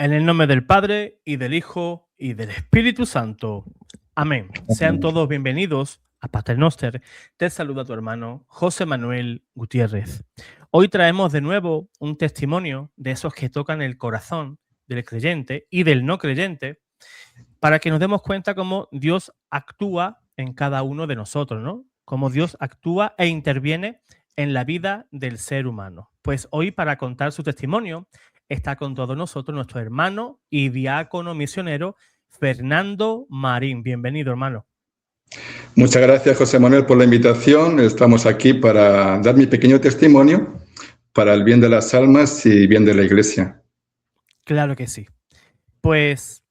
En el nombre del Padre, y del Hijo, y del Espíritu Santo. Amén. Sean todos bienvenidos a Pater Noster. Te saluda tu hermano José Manuel Gutiérrez. Hoy traemos de nuevo un testimonio de esos que tocan el corazón del creyente y del no creyente, para que nos demos cuenta cómo Dios actúa en cada uno de nosotros, ¿no? Cómo Dios actúa e interviene en la vida del ser humano. Pues hoy, para contar su testimonio, está con todos nosotros nuestro hermano y diácono misionero Fernando Marín. Bienvenido, hermano. Muchas gracias, José Manuel, por la invitación. Estamos aquí para dar mi pequeño testimonio para el bien de las almas y bien de la Iglesia. Claro que sí. Pues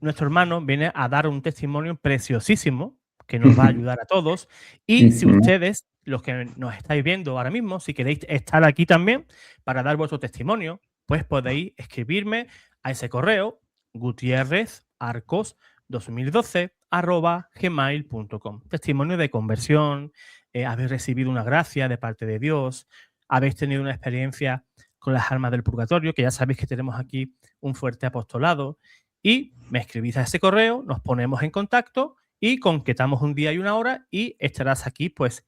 nuestro hermano viene a dar un testimonio preciosísimo que nos va a ayudar a todos. Y si ustedes, los que nos estáis viendo ahora mismo, si queréis estar aquí también para dar vuestro testimonio, pues podéis escribirme a ese correo gutierrezarcos2012@gmail.com. Testimonio de conversión, habéis recibido una gracia de parte de Dios, habéis tenido una experiencia con las almas del purgatorio, que ya sabéis que tenemos aquí un fuerte apostolado, y me escribís a ese correo, nos ponemos en contacto y concretamos un día y una hora y estarás aquí pues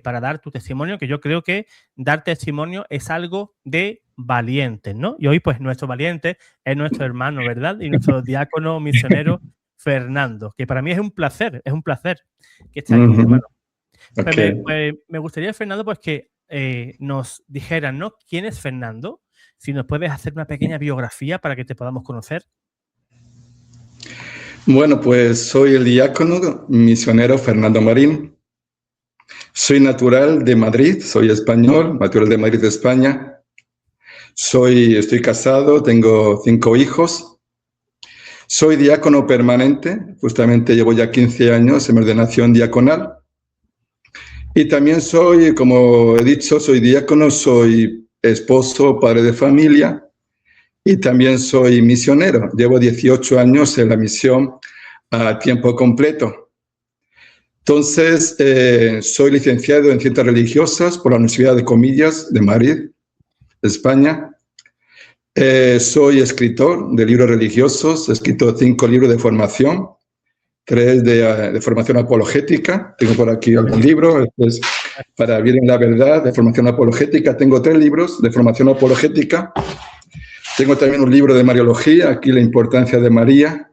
para dar tu testimonio, que yo creo que dar testimonio es algo de valientes, ¿no? Y hoy pues nuestro valiente es nuestro hermano, ¿verdad? Y nuestro diácono misionero Fernando, que para mí es un placer que esté aquí, hermano. Okay. Pues me gustaría, Fernando, pues que nos dijeran, ¿no? ¿Quién es Fernando? Si nos puedes hacer una pequeña biografía para que te podamos conocer. Bueno, pues soy el diácono misionero Fernando Marín. Soy natural de Madrid, soy español, natural de Madrid, España. Estoy casado, tengo 5 hijos. Soy diácono permanente, justamente llevo ya 15 años en mi ordenación diaconal. Y también soy, como he dicho, soy diácono, soy esposo, padre de familia y también soy misionero. Llevo 18 años en la misión a tiempo completo. Entonces, soy licenciado en Ciencias Religiosas por la Universidad de Comillas de Madrid, España. Soy escritor de libros religiosos, he escrito 5 libros de formación, 3 de formación apologética. Tengo por aquí algún libro. Después, para vivir en la verdad, de formación apologética. Tengo 3 libros de formación apologética. Tengo también un libro de Mariología, aquí la importancia de María.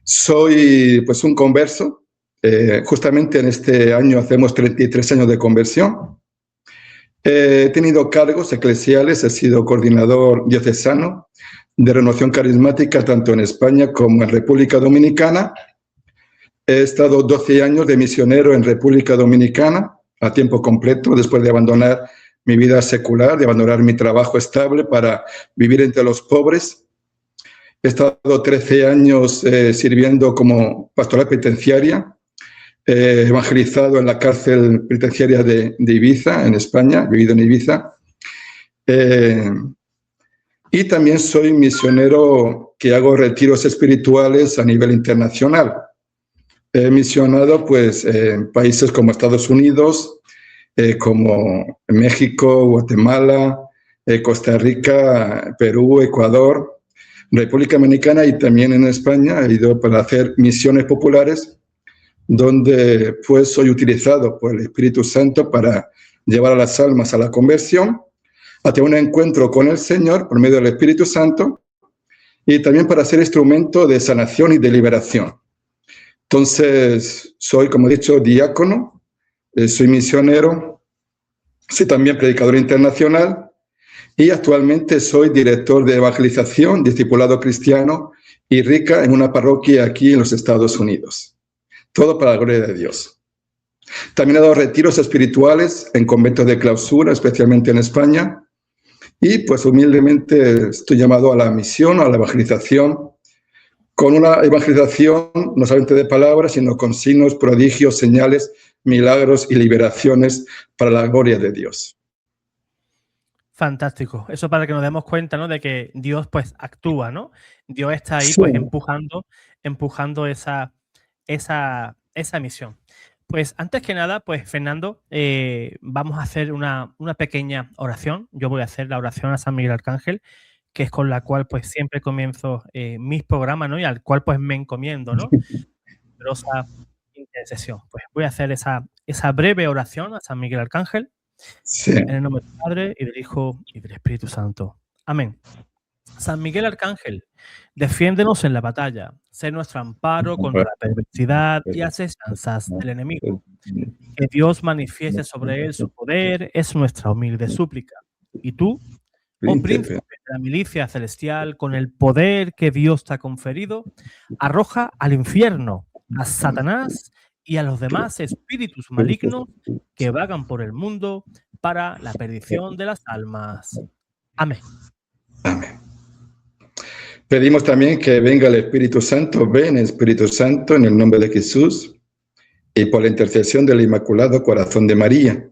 Soy pues un converso. Justamente en este año hacemos 33 años de conversión. He tenido cargos eclesiales, he sido coordinador diocesano de renovación carismática tanto en España como en República Dominicana. He estado 12 años de misionero en República Dominicana a tiempo completo, después de abandonar mi vida secular, de abandonar mi trabajo estable para vivir entre los pobres. He estado 13 años sirviendo como pastoral penitenciaria, evangelizado en la cárcel penitenciaria de Ibiza, en España, he vivido en Ibiza. Y también soy misionero que hago retiros espirituales a nivel internacional. He misionado pues, en países como Estados Unidos, como México, Guatemala, Costa Rica, Perú, Ecuador, República Dominicana y también en España. He ido para hacer misiones populares donde pues soy utilizado por el Espíritu Santo para llevar a las almas a la conversión, a tener un encuentro con el Señor por medio del Espíritu Santo y también para ser instrumento de sanación y de liberación. Entonces, soy, como he dicho, diácono, soy misionero, soy también predicador internacional y actualmente soy director de evangelización, discipulado cristiano y rica en una parroquia aquí en los Estados Unidos. Todo para la gloria de Dios. También he dado retiros espirituales en conventos de clausura, especialmente en España. Y pues humildemente estoy llamado a la misión, a la evangelización, con una evangelización no solamente de palabras, sino con signos, prodigios, señales, milagros y liberaciones para la gloria de Dios. Fantástico. Eso para que nos demos cuenta, ¿no? De que Dios pues actúa, ¿no? Dios está ahí Sí. pues empujando esa misión. Pues antes que nada, pues Fernando, vamos a hacer una pequeña oración. Yo voy a hacer la oración a San Miguel Arcángel, que es con la cual pues siempre comienzo mis programas, ¿no? Y al cual pues me encomiendo, ¿no? Poderosa intercesión. Pues voy a hacer esa breve oración a San Miguel Arcángel, Sí. en el nombre del Padre, y del Hijo, y del Espíritu Santo. Amén. San Miguel Arcángel, defiéndenos en la batalla, sé nuestro amparo contra la perversidad y asechanzas del enemigo. Que Dios manifieste sobre él su poder es nuestra humilde súplica. Y tú, oh príncipe de la milicia celestial, con el poder que Dios te ha conferido, arroja al infierno a Satanás y a los demás espíritus malignos que vagan por el mundo para la perdición de las almas. Amén. Amén. Pedimos también que venga el Espíritu Santo. Ven, Espíritu Santo, en el nombre de Jesús y por la intercesión del Inmaculado Corazón de María,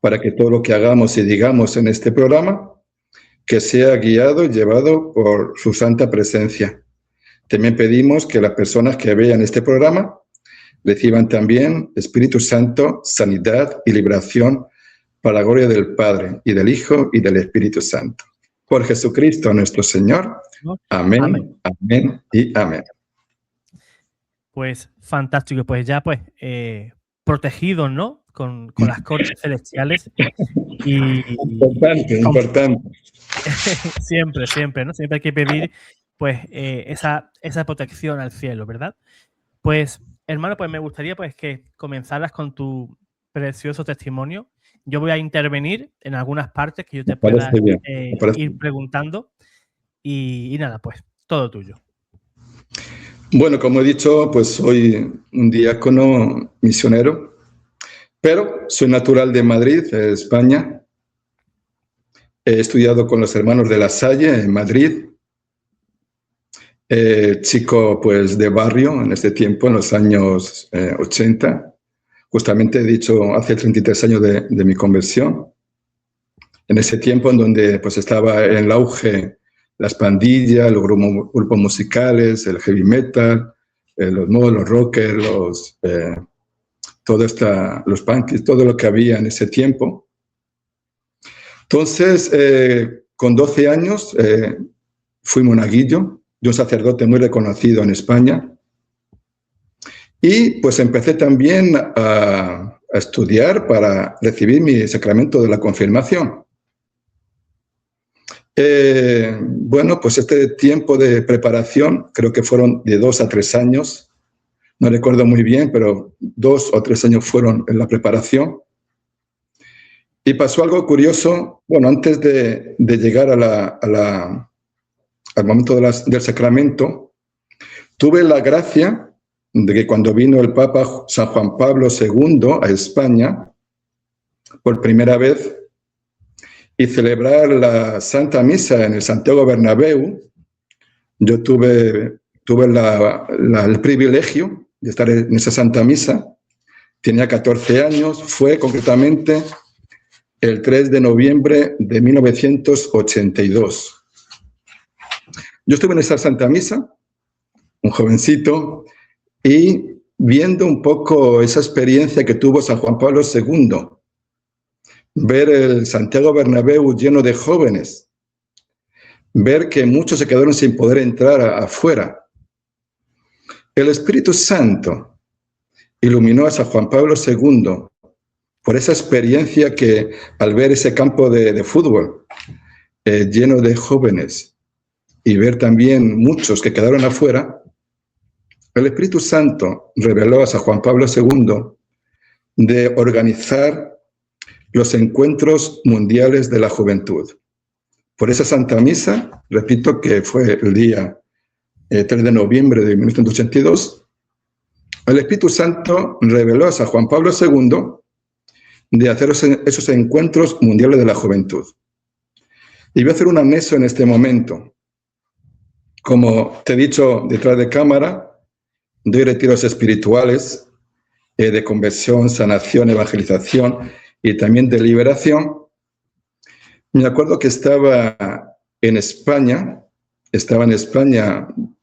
para que todo lo que hagamos y digamos en este programa, que sea guiado y llevado por su santa presencia. También pedimos que las personas que vean este programa reciban también Espíritu Santo, sanidad y liberación para la gloria del Padre y del Hijo y del Espíritu Santo. Por Jesucristo nuestro Señor. Amén, amén, amén y amén. Pues fantástico, pues ya pues protegidos, ¿no? Con las cortes celestiales. Y importante. siempre, ¿no? Siempre hay que pedir pues esa protección al cielo, ¿verdad? Pues, hermano, pues me gustaría pues que comenzaras con tu precioso testimonio. Yo voy a intervenir en algunas partes que yo te pueda ir preguntando. Y nada, pues, todo tuyo. Bueno, como he dicho, pues soy un diácono misionero, pero soy natural de Madrid, España. He estudiado con los hermanos de La Salle en Madrid. Chico, pues, de barrio en este tiempo, en los años 80. Justamente he dicho, hace 33 años de mi conversión. En ese tiempo en donde pues estaba en el auge las pandillas, los grupos musicales, el heavy metal, los modos, los rockers, los punkies, todo lo que había en ese tiempo. Entonces, con 12 años fui monaguillo de un sacerdote muy reconocido en España. Y pues empecé también a estudiar para recibir mi sacramento de la confirmación. Bueno, pues este tiempo de preparación, creo que fueron de 2 a 3 años, no recuerdo muy bien, pero 2 o 3 años fueron en la preparación. Y pasó algo curioso, bueno, antes de llegar al momento del sacramento, tuve la gracia de que cuando vino el Papa San Juan Pablo II a España, por primera vez, y celebrar la Santa Misa en el Santiago Bernabéu, yo tuve el privilegio de estar en esa Santa Misa. Tenía 14 años, fue concretamente el 3 de noviembre de 1982. Yo estuve en esa Santa Misa, un jovencito, y viendo un poco esa experiencia que tuvo San Juan Pablo II, ver el Santiago Bernabéu lleno de jóvenes, ver que muchos se quedaron sin poder entrar afuera. El Espíritu Santo iluminó a San Juan Pablo II por esa experiencia que al ver ese campo de fútbol lleno de jóvenes y ver también muchos que quedaron afuera, el Espíritu Santo reveló a San Juan Pablo II de organizar los encuentros mundiales de la juventud. Por esa Santa Misa, repito que fue el día 3 de noviembre de 1982, el Espíritu Santo reveló a San Juan Pablo II de hacer esos encuentros mundiales de la juventud. Y voy a hacer un anexo en este momento. Como te he dicho detrás de cámara, doy retiros espirituales de conversión, sanación, evangelización y también de liberación. Me acuerdo que estaba en España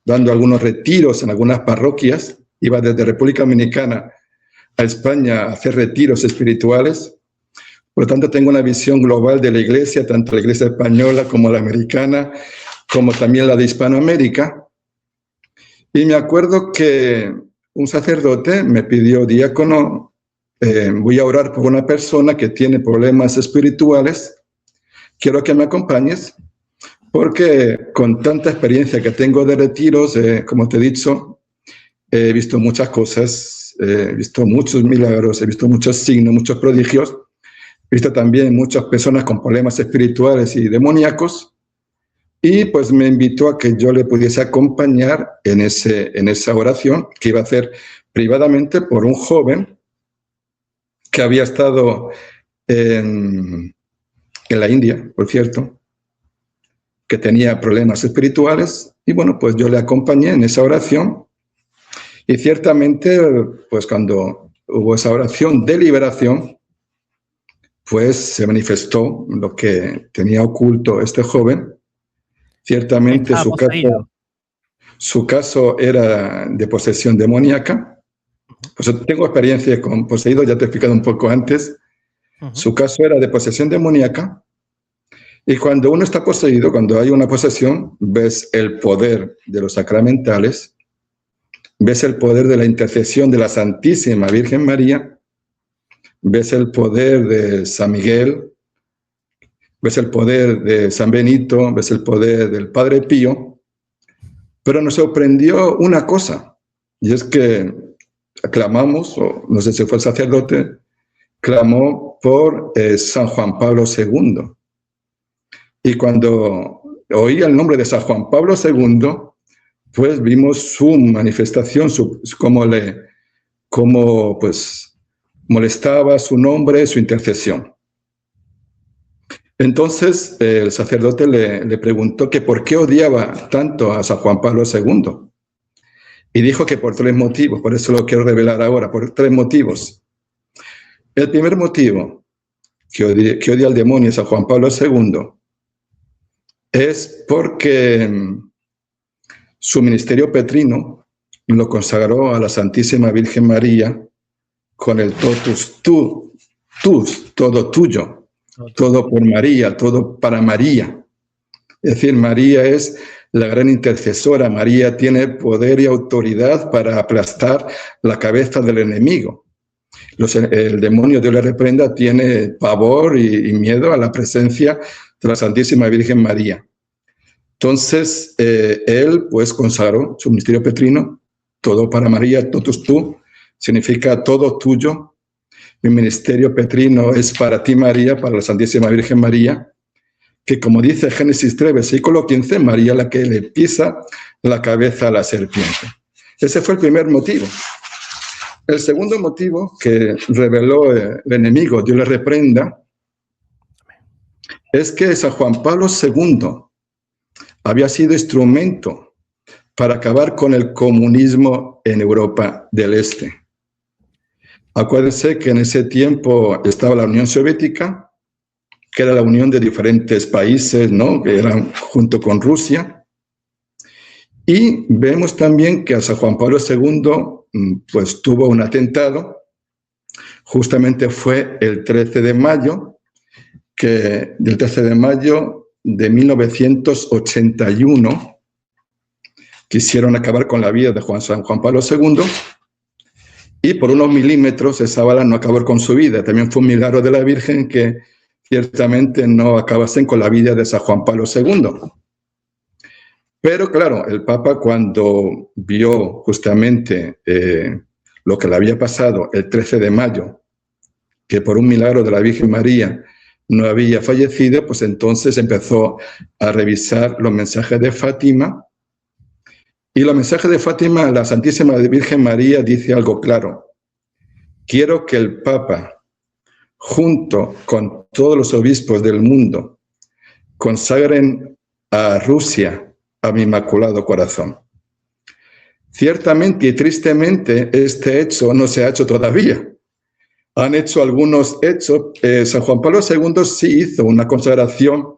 dando algunos retiros en algunas parroquias. Iba desde República Dominicana a España a hacer retiros espirituales. Por lo tanto, tengo una visión global de la Iglesia, tanto la Iglesia española como la americana, como también la de Hispanoamérica. Y me acuerdo que un sacerdote me pidió: diácono, voy a orar por una persona que tiene problemas espirituales, quiero que me acompañes, porque con tanta experiencia que tengo de retiros, como te he dicho, he visto muchas cosas, he visto muchos milagros, he visto muchos signos, muchos prodigios, he visto también muchas personas con problemas espirituales y demoníacos, y pues me invitó a que yo le pudiese acompañar en esa oración que iba a hacer privadamente por un joven que había estado en la India, por cierto, que tenía problemas espirituales, y bueno, pues yo le acompañé en esa oración, y ciertamente, pues cuando hubo esa oración de liberación, pues se manifestó lo que tenía oculto este joven. Ciertamente su caso era de posesión demoníaca. Pues tengo experiencia con poseídos, ya te he explicado un poco antes. Su caso era de posesión demoníaca. Y cuando uno está poseído, cuando hay una posesión, ves el poder de los sacramentales, ves el poder de la intercesión de la Santísima Virgen María, ves el poder de San Miguel, ves el poder de San Benito, ves el poder del Padre Pío, pero nos sorprendió una cosa, y es que clamamos, o no sé si fue el sacerdote, clamó por San Juan Pablo II. Y cuando oí el nombre de San Juan Pablo II, pues vimos su manifestación, cómo pues molestaba su nombre, su intercesión. Entonces el sacerdote le preguntó que por qué odiaba tanto a San Juan Pablo II. Y dijo que por 3 motivos, por eso lo quiero revelar ahora, por 3 motivos. El primer motivo que odia al demonio a San Juan Pablo II es porque su ministerio petrino lo consagró a la Santísima Virgen María con el totus tus, todo tuyo, todo por María, todo para María. Es decir, María es la gran intercesora. María tiene poder y autoridad para aplastar la cabeza del enemigo. El demonio, Dios le reprenda, tiene pavor y miedo a la presencia de la Santísima Virgen María. Entonces, él pues consagró su ministerio petrino, todo para María, totus tu, significa todo tuyo. Mi ministerio petrino es para ti, María, para la Santísima Virgen María, que como dice Génesis 3, versículo 15, María la que le pisa la cabeza a la serpiente. Ese fue el primer motivo. El segundo motivo que reveló el enemigo, Dios le reprenda, es que San Juan Pablo II había sido instrumento para acabar con el comunismo en Europa del Este. Acuérdense que en ese tiempo estaba la Unión Soviética, que era la unión de diferentes países, ¿no?, que eran junto con Rusia. Y vemos también que a San Juan Pablo II pues tuvo un atentado, justamente fue el 13 de mayo, del 13 de mayo de 1981, quisieron acabar con la vida de San Juan Pablo II, y por unos milímetros esa bala no acabó con su vida. También fue un milagro de la Virgen que ciertamente no acabasen con la vida de San Juan Pablo II. Pero claro, el Papa, cuando vio justamente lo que le había pasado el 13 de mayo, que por un milagro de la Virgen María no había fallecido, pues entonces empezó a revisar los mensajes de Fátima. Y los mensajes de Fátima, la Santísima Virgen María dice algo claro: quiero que el Papa, junto con todos los obispos del mundo, consagren a Rusia a mi Inmaculado Corazón. Ciertamente y tristemente este hecho no se ha hecho todavía. Han hecho algunos hechos. San Juan Pablo II sí hizo una consagración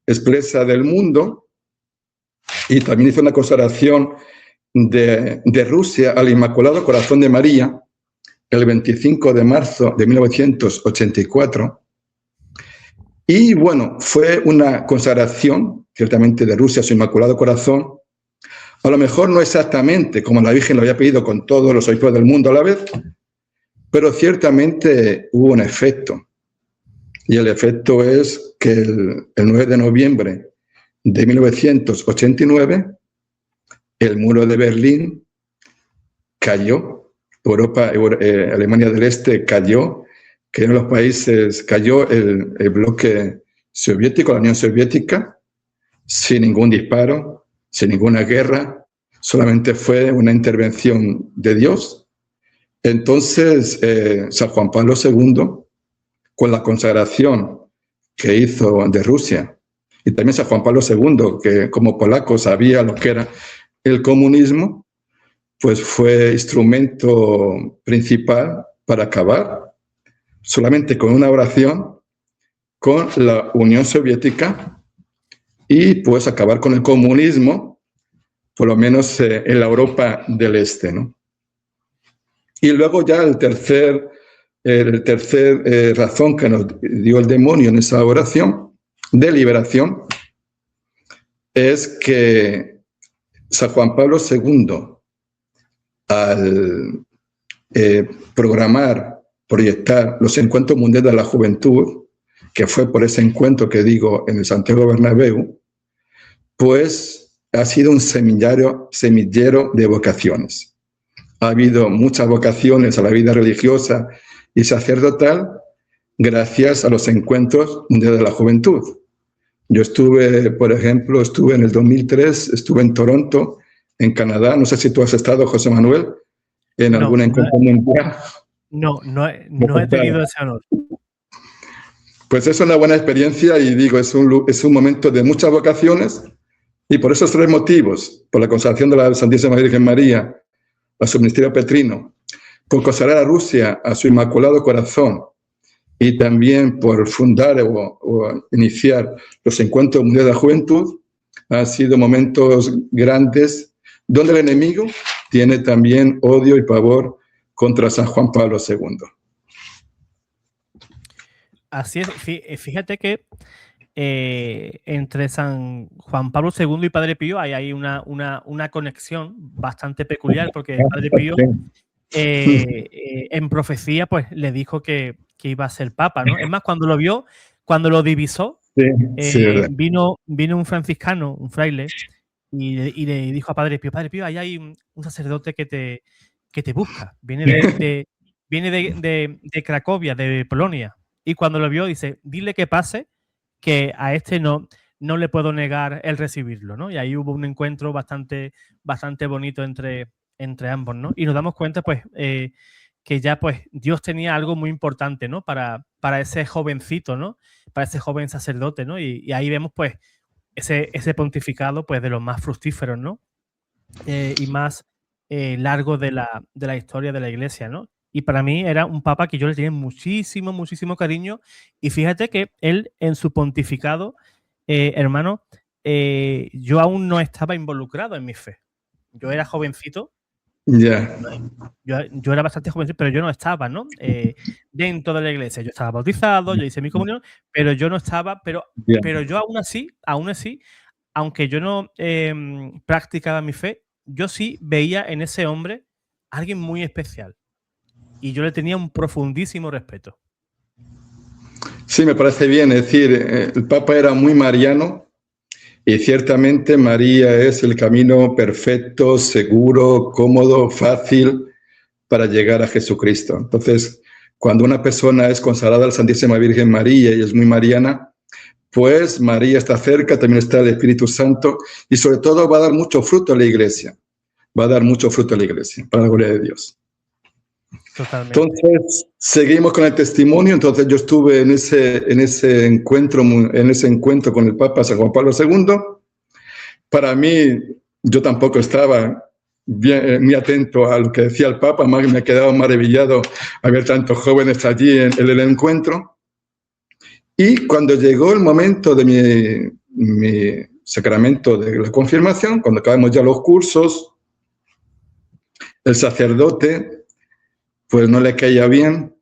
expresa del mundo, y también hizo una consagración de Rusia al Inmaculado Corazón de María, el 25 de marzo de 1984. Y bueno, fue una consagración, ciertamente de Rusia a su Inmaculado Corazón, a lo mejor no exactamente como la Virgen lo había pedido con todos los obispos del mundo a la vez, pero ciertamente hubo un efecto. Y el efecto es que el 9 de noviembre de 1989, el muro de Berlín cayó, Alemania del Este cayó, que en los países cayó el bloque soviético, la Unión Soviética, sin ningún disparo, sin ninguna guerra, solamente fue una intervención de Dios. Entonces, San Juan Pablo II, con la consagración que hizo de Rusia, y también San Juan Pablo II, que como polaco sabía lo que era el comunismo, pues fue instrumento principal para acabar solamente con una oración con la Unión Soviética y pues acabar con el comunismo, por lo menos en la Europa del Este, ¿no? Y luego ya el tercer razón que nos dio el demonio en esa oración de liberación es que San Juan Pablo II, al proyectar los encuentros mundiales de la juventud, que fue por ese encuentro que digo en el Santiago Bernabéu, pues ha sido un semillero de vocaciones. Ha habido muchas vocaciones a la vida religiosa y sacerdotal gracias a los encuentros mundiales de la juventud. Yo estuve, por ejemplo, en el 2003, estuve en Toronto, en Canadá. No sé si tú has estado, José Manuel, en algún encuentro mundial. No he tenido ese honor. Pues es una buena experiencia y digo, es un momento de muchas vocaciones y por esos tres motivos, por la consagración de la Santísima Virgen María, a su ministerio petrino, por consagrar a Rusia a su Inmaculado Corazón y también por fundar o iniciar los encuentros mundiales de la juventud, han sido momentos grandes donde el enemigo tiene también odio y pavor contra San Juan Pablo II. Así es, fíjate que entre San Juan Pablo II y Padre Pío hay una conexión bastante peculiar, porque Padre Pío en profecía pues le dijo que iba a ser papa, ¿no? Es más, cuando lo divisó, vino un franciscano, un fraile, y le dijo a Padre Pío, ahí hay un sacerdote que te busca, viene de Cracovia, de Polonia. Y cuando lo vio, dice, dile que pase, que a este no le puedo negar el recibirlo, ¿no? Y ahí hubo un encuentro bastante bonito entre ambos, ¿no? Y nos damos cuenta, pues, que ya, pues, Dios tenía algo muy importante, ¿no? Para ese jovencito, ¿no? Para ese joven sacerdote, ¿no? Y ahí vemos, pues, ese pontificado, pues, de los más fructíferos, ¿no? Y más largo de la historia de la Iglesia, ¿no? Y para mí era un papa que yo le tenía muchísimo cariño. Y fíjate que él, en su pontificado, hermano, yo aún no estaba involucrado en mi fe. Yo era jovencito. Yeah. Yo era bastante jovencito, pero yo no estaba, ¿no? Dentro de la iglesia. Yo estaba bautizado, yo hice mi comunión, pero yo no estaba, pero yo aún así, aunque yo no practicaba mi fe, yo sí veía en ese hombre a alguien muy especial. Y yo le tenía un profundísimo respeto. Sí, me parece bien. Es decir, el Papa era muy mariano y ciertamente María es el camino perfecto, seguro, cómodo, fácil para llegar a Jesucristo. Entonces, cuando una persona es consagrada a la Santísima Virgen María y es muy mariana, pues María está cerca, también está el Espíritu Santo y sobre todo va a dar mucho fruto a la Iglesia. Va a dar mucho fruto a la Iglesia, para la gloria de Dios. Totalmente. Entonces, seguimos con el testimonio. Entonces, yo estuve en ese encuentro con el Papa San Juan Pablo II. Para mí, yo tampoco estaba muy atento a lo que decía el Papa, más me he quedado maravillado a ver tantos jóvenes allí en el encuentro. Y cuando llegó el momento de mi sacramento de la confirmación, cuando acabamos ya los cursos, el sacerdote pues no le caía bien.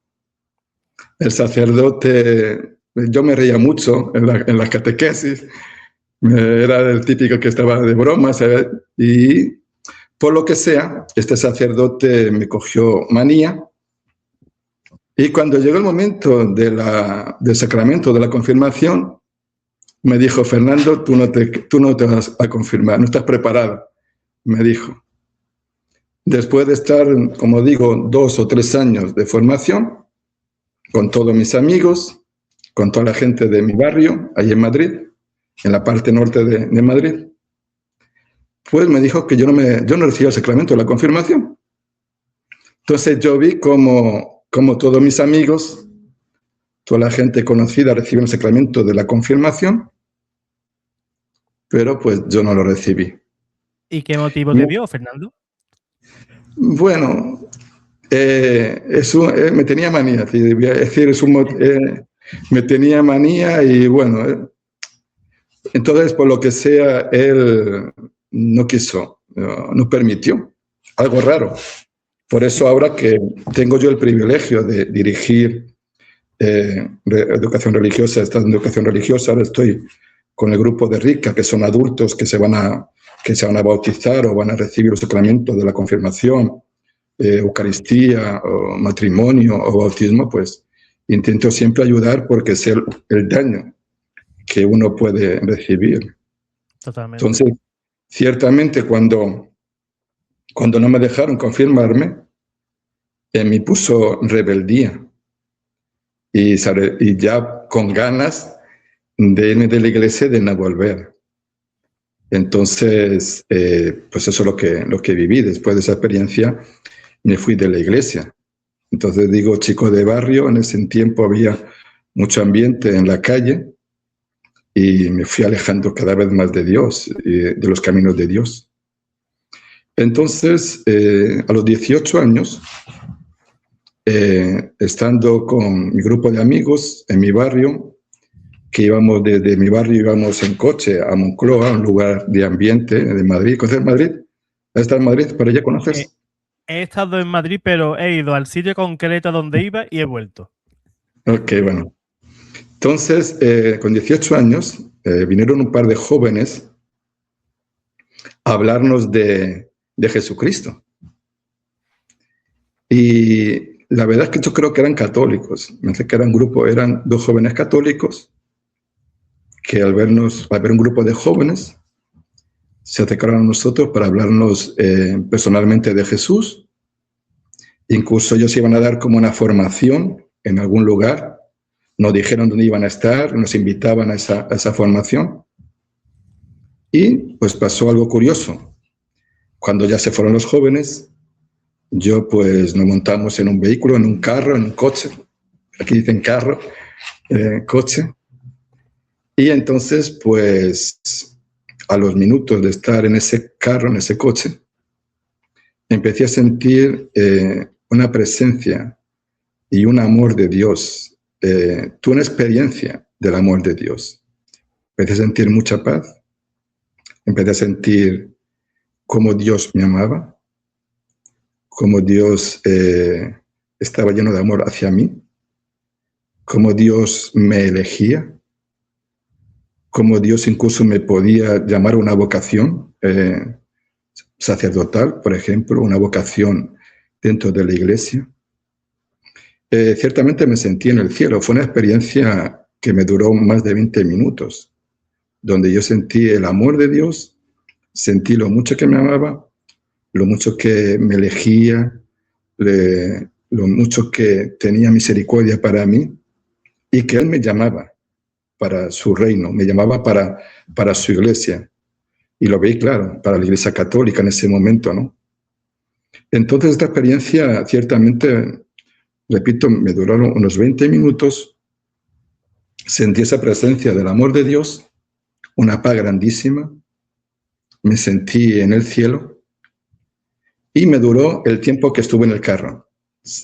El sacerdote, yo me reía mucho en la catequesis, era el típico que estaba de broma, ¿sabes? Y por lo que sea, este sacerdote me cogió manía. Y cuando llegó el momento del sacramento de la confirmación, me dijo: Fernando, tú no te vas a confirmar, no estás preparado, me dijo. Después de estar, como digo, 2 o 3 años de formación, con todos mis amigos, con toda la gente de mi barrio, ahí en Madrid, en la parte norte de Madrid, pues me dijo que yo no recibía el sacramento de la confirmación. Entonces yo vi como todos mis amigos, toda la gente conocida recibió el sacramento de la confirmación, pero pues yo no lo recibí. ¿Y qué motivo te dio, Fernando? Bueno, me tenía manía, me tenía manía y bueno, entonces por lo que sea, él no quiso, no permitió, algo raro. Por eso ahora que tengo yo el privilegio de dirigir educación religiosa, esta educación religiosa, ahora estoy con el grupo de RICA, que son adultos que se van a bautizar o van a recibir los sacramentos de la confirmación, Eucaristía, o matrimonio o bautismo, pues intento siempre ayudar porque sé el daño que uno puede recibir. Totalmente. Entonces, ciertamente cuando no me dejaron confirmarme, me puso rebeldía y ya con ganas de irme de la iglesia y de no volver. Entonces, pues eso es lo que viví. Después de esa experiencia, me fui de la iglesia. Entonces digo, chico de barrio, en ese tiempo había mucho ambiente en la calle y me fui alejando cada vez más de Dios, de los caminos de Dios. Entonces, a los 18 años, estando con mi grupo de amigos en mi barrio, que íbamos desde mi barrio, íbamos en coche a Moncloa, un lugar de ambiente de Madrid. ¿Conoces Madrid? ¿Has estado en Madrid? ¿Para allá conoces? He estado en Madrid, pero he ido al sitio concreto donde iba y he vuelto. Ok, bueno. Entonces, con 18 años, vinieron un par de jóvenes a hablarnos de Jesucristo. Y la verdad es que yo creo que eran católicos. Me parece que eran 2 jóvenes católicos que al ver un grupo de jóvenes, se acercaron a nosotros para hablarnos personalmente de Jesús. Incluso ellos iban a dar como una formación en algún lugar. Nos dijeron dónde iban a estar, nos invitaban a esa formación. Y pues pasó algo curioso. Cuando ya se fueron los jóvenes, pues nos montamos en un vehículo, en un carro, en un coche. Aquí dicen carro, coche. Y entonces, pues, a los minutos de estar en ese carro, en ese coche, empecé a sentir una presencia y un amor de Dios. Tuve una experiencia del amor de Dios. Empecé a sentir mucha paz. Empecé a sentir cómo Dios me amaba, cómo Dios estaba lleno de amor hacia mí, cómo Dios me elegía, cómo Dios incluso me podía llamar a una vocación sacerdotal, por ejemplo, una vocación dentro de la iglesia. Ciertamente me sentí en el cielo. Fue una experiencia que me duró más de 20 minutos, donde yo sentí el amor de Dios, sentí lo mucho que me amaba, lo mucho que me elegía, lo mucho que tenía misericordia para mí y que Él me llamaba para su reino, me llamaba para su iglesia. Y lo veí claro, para la iglesia católica en ese momento, ¿no? Entonces esta experiencia ciertamente, repito, me duraron unos 20 minutos, sentí esa presencia del amor de Dios, una paz grandísima, me sentí en el cielo y me duró el tiempo que estuve en el carro.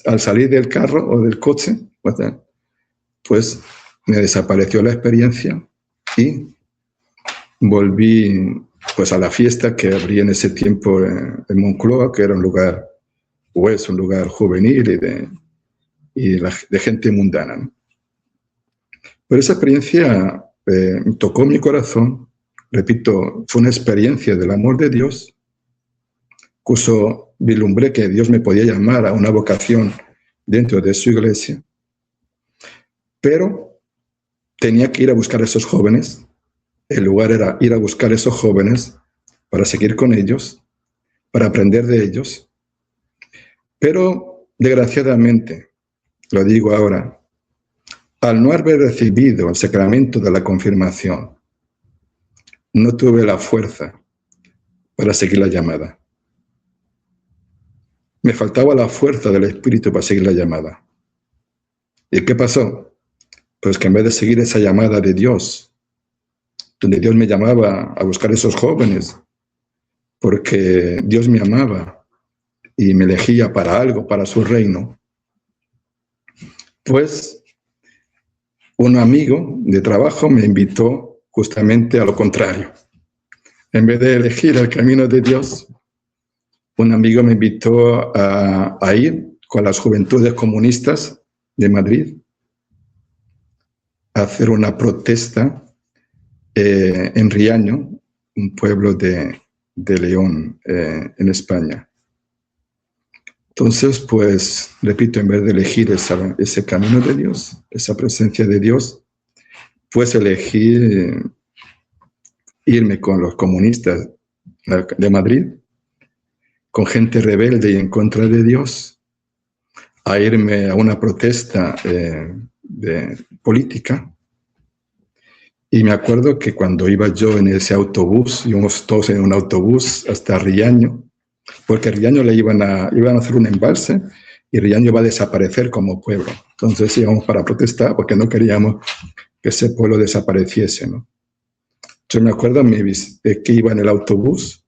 Al salir del carro o del coche, pues me desapareció la experiencia y volví pues a la fiesta que abrí en ese tiempo en Moncloa, que era un lugar o es un lugar juvenil de gente mundana, ¿no? Pero esa experiencia tocó mi corazón. Repito, fue una experiencia del amor de Dios, cuyo vislumbré que Dios me podía llamar a una vocación dentro de su iglesia, pero tenía que ir a buscar a esos jóvenes. El lugar era ir a buscar a esos jóvenes para seguir con ellos, para aprender de ellos. Pero, desgraciadamente, lo digo ahora, al no haber recibido el sacramento de la confirmación, no tuve la fuerza para seguir la llamada. Me faltaba la fuerza del Espíritu para seguir la llamada. ¿Y qué pasó? Pues que en vez de seguir esa llamada de Dios, donde Dios me llamaba a buscar a esos jóvenes, porque Dios me amaba y me elegía para algo, para su reino, pues un amigo de trabajo me invitó justamente a lo contrario. En vez de elegir el camino de Dios, un amigo me invitó a ir con las juventudes comunistas de Madrid a hacer una protesta en Riaño, un pueblo de León, en España. Entonces, pues, repito, en vez de elegir ese camino de Dios, esa presencia de Dios, pues elegí irme con los comunistas de Madrid, con gente rebelde y en contra de Dios, a irme a una protesta política. Y me acuerdo que cuando iba yo en ese autobús, íbamos todos en un autobús hasta Riaño, porque Riaño iban a hacer un embalse y Riaño va a desaparecer como pueblo. Entonces íbamos para protestar porque no queríamos que ese pueblo desapareciese, ¿no? Yo me acuerdo que iba en el autobús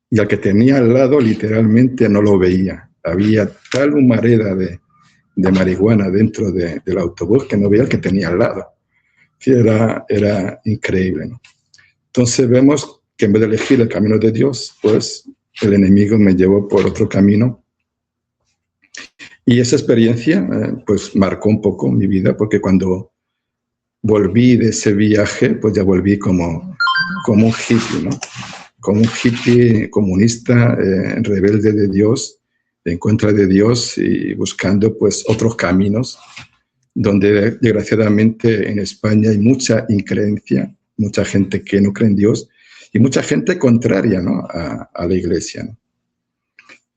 y al que tenía al lado literalmente no lo veía. Había tal humareda de marihuana dentro del autobús que no veía al que tenía al lado. Era increíble, ¿no? Entonces vemos que en vez de elegir el camino de Dios, pues el enemigo me llevó por otro camino. Y esa experiencia pues marcó un poco mi vida, porque cuando volví de ese viaje, pues ya volví como un hippie, ¿no? Como un hippie comunista, rebelde de Dios, en contra de Dios y buscando pues otros caminos, donde desgraciadamente en España hay mucha increencia, mucha gente que no cree en Dios y mucha gente contraria, ¿no?, a la iglesia, ¿no?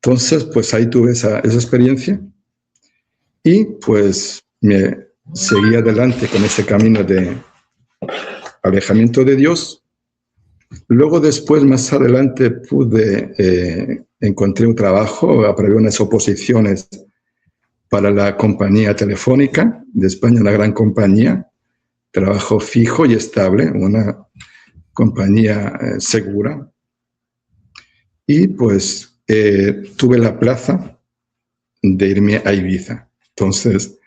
Entonces, pues ahí tuve esa experiencia y pues me seguí adelante con ese camino de alejamiento de Dios. Luego después, más adelante, encontré un trabajo, aprobé unas oposiciones para la compañía telefónica de España, una gran compañía, trabajo fijo y estable, una compañía segura. Y pues tuve la plaza de irme a Ibiza. Entonces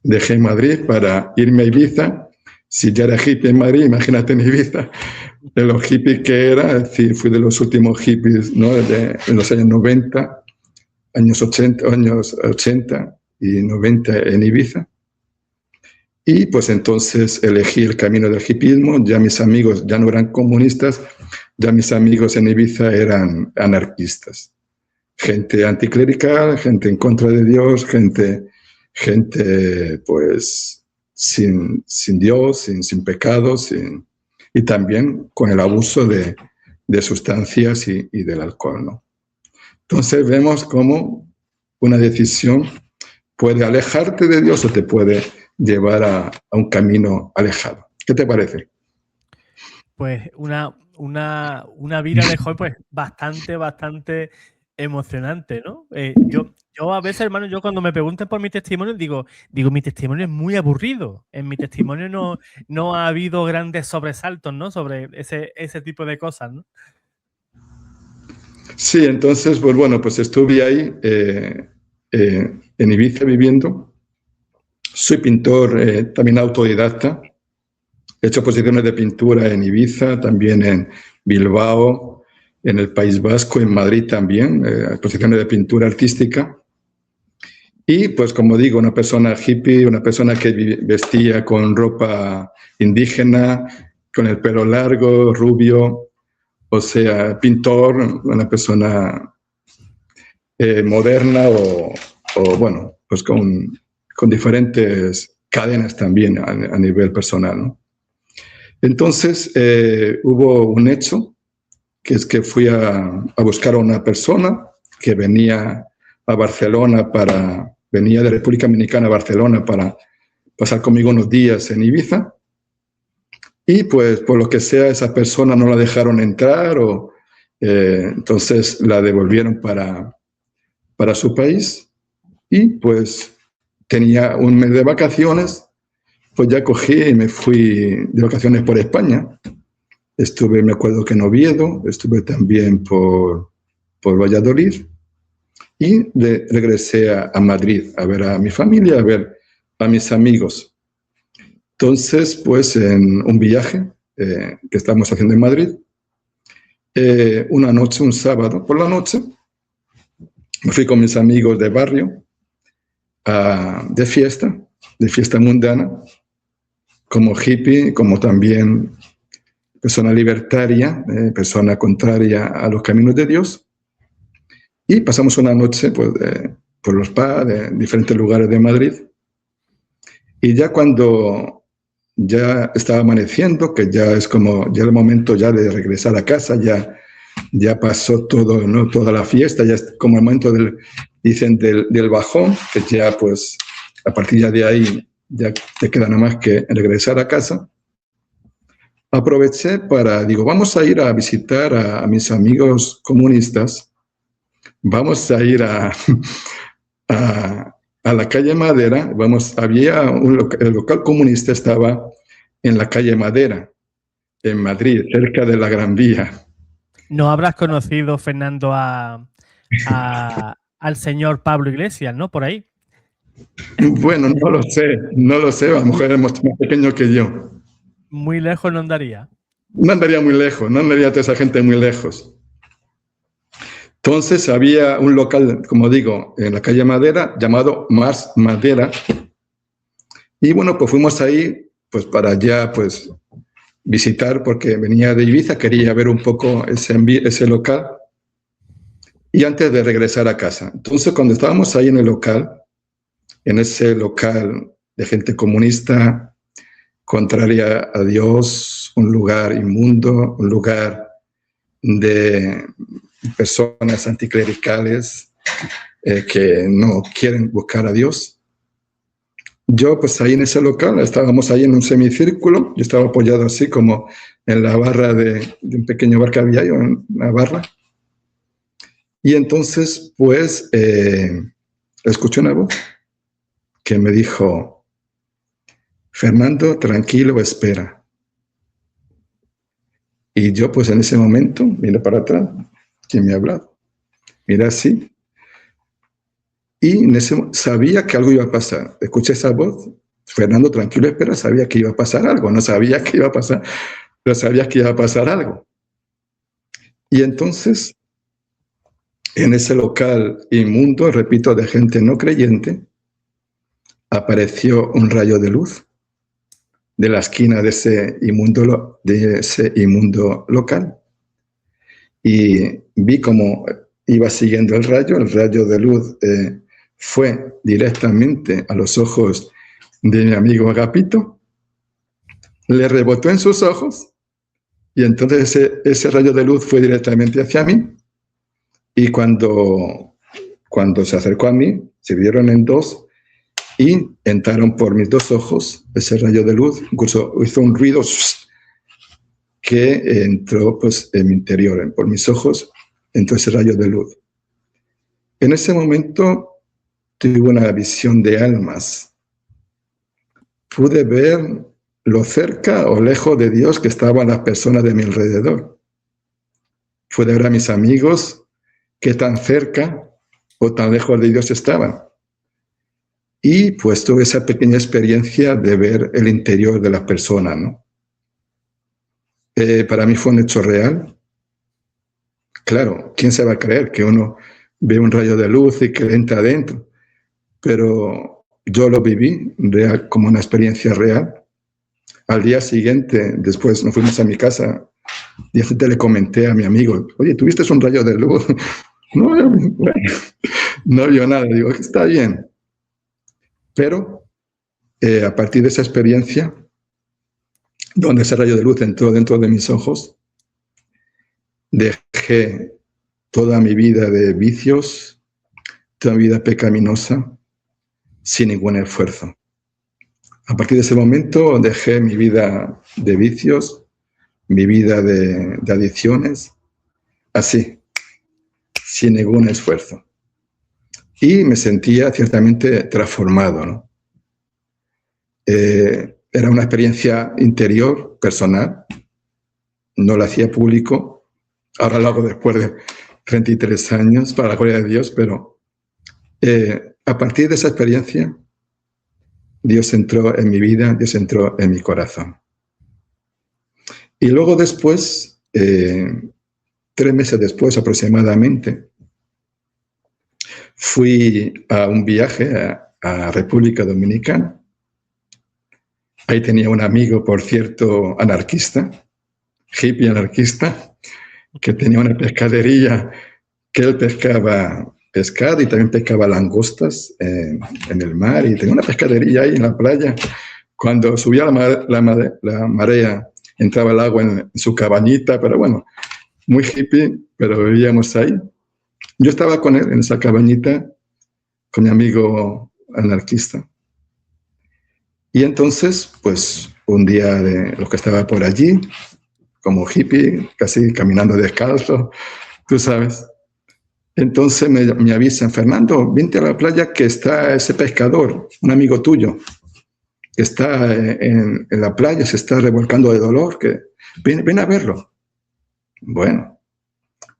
dejé Madrid para irme a Ibiza. Si ya era hippie en Madrid, imagínate en Ibiza, de los hippies que era, es decir, fui de los últimos hippies, ¿no?, en los años 90, años 80 y 90 en Ibiza. Y pues entonces elegí el camino del hippismo. Ya mis amigos ya no eran comunistas, ya mis amigos en Ibiza eran anarquistas. Gente anticlerical, gente en contra de Dios, gente pues sin Dios, sin pecados, y también con el abuso de sustancias y del alcohol, ¿no? Entonces vemos cómo una decisión puede alejarte de Dios o te puede llevar a un camino alejado. ¿Qué te parece? Pues una vida de joven pues bastante emocionante, ¿no? Yo a veces, hermano, yo cuando me preguntan por mi testimonio, digo, mi testimonio es muy aburrido. En mi testimonio no ha habido grandes sobresaltos, ¿no?, sobre ese tipo de cosas, ¿no? Sí, entonces, pues bueno, pues estuve ahí en Ibiza viviendo. Soy pintor también autodidacta. He hecho exposiciones de pintura en Ibiza, también en Bilbao, en el País Vasco, en Madrid también, exposiciones de pintura artística. Y pues como digo, una persona hippie, una persona que vestía con ropa indígena, con el pelo largo, rubio, o sea, pintor, una persona moderna o, bueno, pues con diferentes cadenas también a nivel personal, ¿no? Entonces hubo un hecho, que es que fui a buscar a una persona que venía a Barcelona venía de República Dominicana a Barcelona para pasar conmigo unos días en Ibiza, y pues por lo que sea esa persona no la dejaron entrar entonces la devolvieron para su país, y pues tenía un mes de vacaciones, pues ya cogí y me fui de vacaciones por España. Estuve, me acuerdo que en Oviedo, estuve también por Valladolid, y regresé a Madrid a ver a mi familia, a ver a mis amigos. Entonces, pues en un viaje que estábamos haciendo en Madrid, una noche, un sábado por la noche, me fui con mis amigos de barrio de fiesta mundana, como hippie, como también persona libertaria, persona contraria a los caminos de Dios. Y pasamos una noche pues, por los pubs de diferentes lugares de Madrid. Y ya cuando ya estaba amaneciendo, que ya es como ya el momento ya de regresar a casa, ya pasó todo, ¿no? Toda la fiesta, ya es como el momento del bajón, que ya pues a partir ya de ahí ya te queda nada más que regresar a casa. Aproveché digo, vamos a ir a visitar a mis amigos comunistas, vamos a ir a la calle Madera, había el local comunista estaba en la calle Madera, en Madrid, cerca de la Gran Vía. No habrás conocido, Fernando, al señor Pablo Iglesias, ¿no? Por ahí. Bueno, no lo sé, a lo mejor es más pequeño que yo. Muy lejos no andaría. No andaría muy lejos, no andaría toda esa gente muy lejos. Entonces había un local, como digo, en la calle Madera, llamado Mars Madera. Y bueno, pues fuimos ahí pues para ya pues visitar, porque venía de Ibiza, quería ver un poco ese local. Y antes de regresar a casa. Entonces cuando estábamos ahí en ese local de gente comunista, contraria a Dios, un lugar inmundo, un lugar de personas anticlericales que no quieren buscar a Dios. Yo, pues ahí en ese local, estábamos ahí en un semicírculo, yo estaba apoyado así como en la barra de un pequeño bar que había ahí, en una barra. Y entonces, pues, escuché una voz que me dijo: Fernando, tranquilo, espera. Y yo, pues en ese momento, miro para atrás, ¿quién me ha hablado? Mira así. Y sabía que algo iba a pasar. Escuché esa voz: Fernando, tranquilo, espera. Sabía que iba a pasar algo. No sabía qué iba a pasar, pero sabía que iba a pasar algo. Y entonces, en ese local inmundo, repito, de gente no creyente, apareció un rayo de luz de la esquina de ese inmundo local. Y vi cómo iba siguiendo el rayo de luz fue directamente a los ojos de mi amigo Agapito, le rebotó en sus ojos, y entonces ese rayo de luz fue directamente hacia mí, y cuando se acercó a mí, se vieron en dos, y entraron por mis dos ojos ese rayo de luz, incluso hizo un ruido que entró pues en mi interior, por mis ojos, entró ese rayo de luz. En ese momento tuve una visión de almas. Pude ver lo cerca o lejos de Dios que estaban las personas de mi alrededor. Pude ver a mis amigos que tan cerca o tan lejos de Dios estaban. Y pues tuve esa pequeña experiencia de ver el interior de las personas, ¿no? Para mí fue un hecho real. Claro, ¿quién se va a creer que uno ve un rayo de luz y que entra adentro? pero yo lo viví como una experiencia real. Al día siguiente, después nos fuimos a mi casa, y le comenté a mi amigo, oye, ¿tuviste un rayo de luz? No, bueno, no vio nada, digo, está bien. Pero a partir de esa experiencia, donde ese rayo de luz entró dentro de mis ojos, dejé toda mi vida de vicios, toda mi vida pecaminosa, sin ningún esfuerzo. A partir de ese momento dejé mi vida de vicios, mi vida de adicciones, así, sin ningún esfuerzo. Y me sentía ciertamente transformado, ¿no? Era una experiencia interior, personal, no la hacía público, ahora lo hago después de 33 años, para la gloria de Dios, pero a partir de esa experiencia, Dios entró en mi vida, Dios entró en mi corazón. Y luego después, 3 meses después aproximadamente, fui a un viaje a República Dominicana. Ahí tenía un amigo, por cierto, anarquista, hippie anarquista, que tenía una pescadería que él pescaba pescado y también pescaba langostas en el mar, y tenía una pescadería ahí en la playa. Cuando subía la marea, entraba el agua en su cabañita, pero bueno, muy hippie, pero vivíamos ahí. Yo estaba con él en esa cabañita, con mi amigo anarquista. Y entonces, pues, un día de los que estaba por allí, como hippie, casi caminando descalzo, tú sabes. Entonces me avisan, Fernando, vente a la playa que está ese pescador, un amigo tuyo, que está en la playa, se está revolcando de dolor, que ven a verlo. Bueno,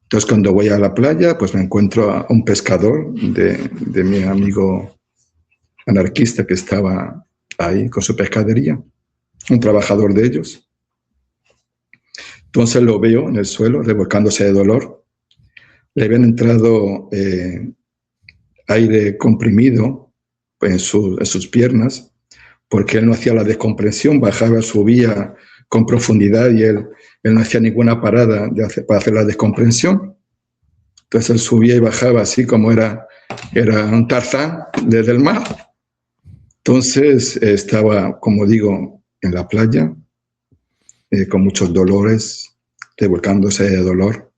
entonces cuando voy a la playa, pues me encuentro a un pescador de mi amigo anarquista que estaba ahí con su pescadería, un trabajador de ellos. Entonces lo veo en el suelo, revolcándose de dolor. Le habían entrado aire comprimido en sus piernas, porque él no hacía la descompresión, bajaba, subía con profundidad y él no hacía ninguna parada para hacer la descompresión. Entonces él subía y bajaba así como era un Tarzán desde el mar. Entonces estaba, como digo, en la playa, con muchos dolores, revolcándose de dolor.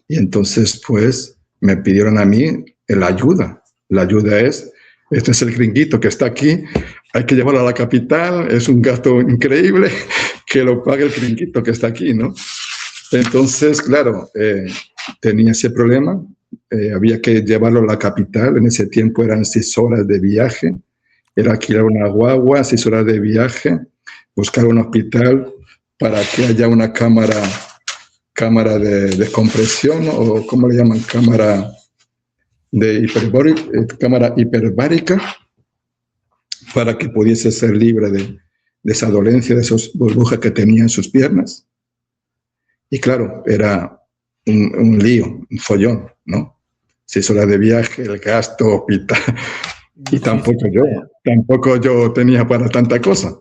Y entonces, pues, me pidieron a mí la ayuda. La ayuda es, este es el gringuito que está aquí, hay que llevarlo a la capital, es un gasto increíble, que lo pague el gringuito que está aquí, ¿no? Entonces, claro, tenía ese problema, había que llevarlo a la capital, en ese tiempo eran 6 horas de viaje, era alquilar una guagua, 6 horas de viaje, buscar un hospital para que haya una cámara de descompresión, o ¿cómo le llaman? Cámara hiperbárica, para que pudiese ser libre de esa dolencia, de esas burbujas que tenía en sus piernas. Y claro, era un lío, un follón, ¿no? 6 horas de viaje, el gasto, hospital, y tampoco yo tenía para tanta cosa.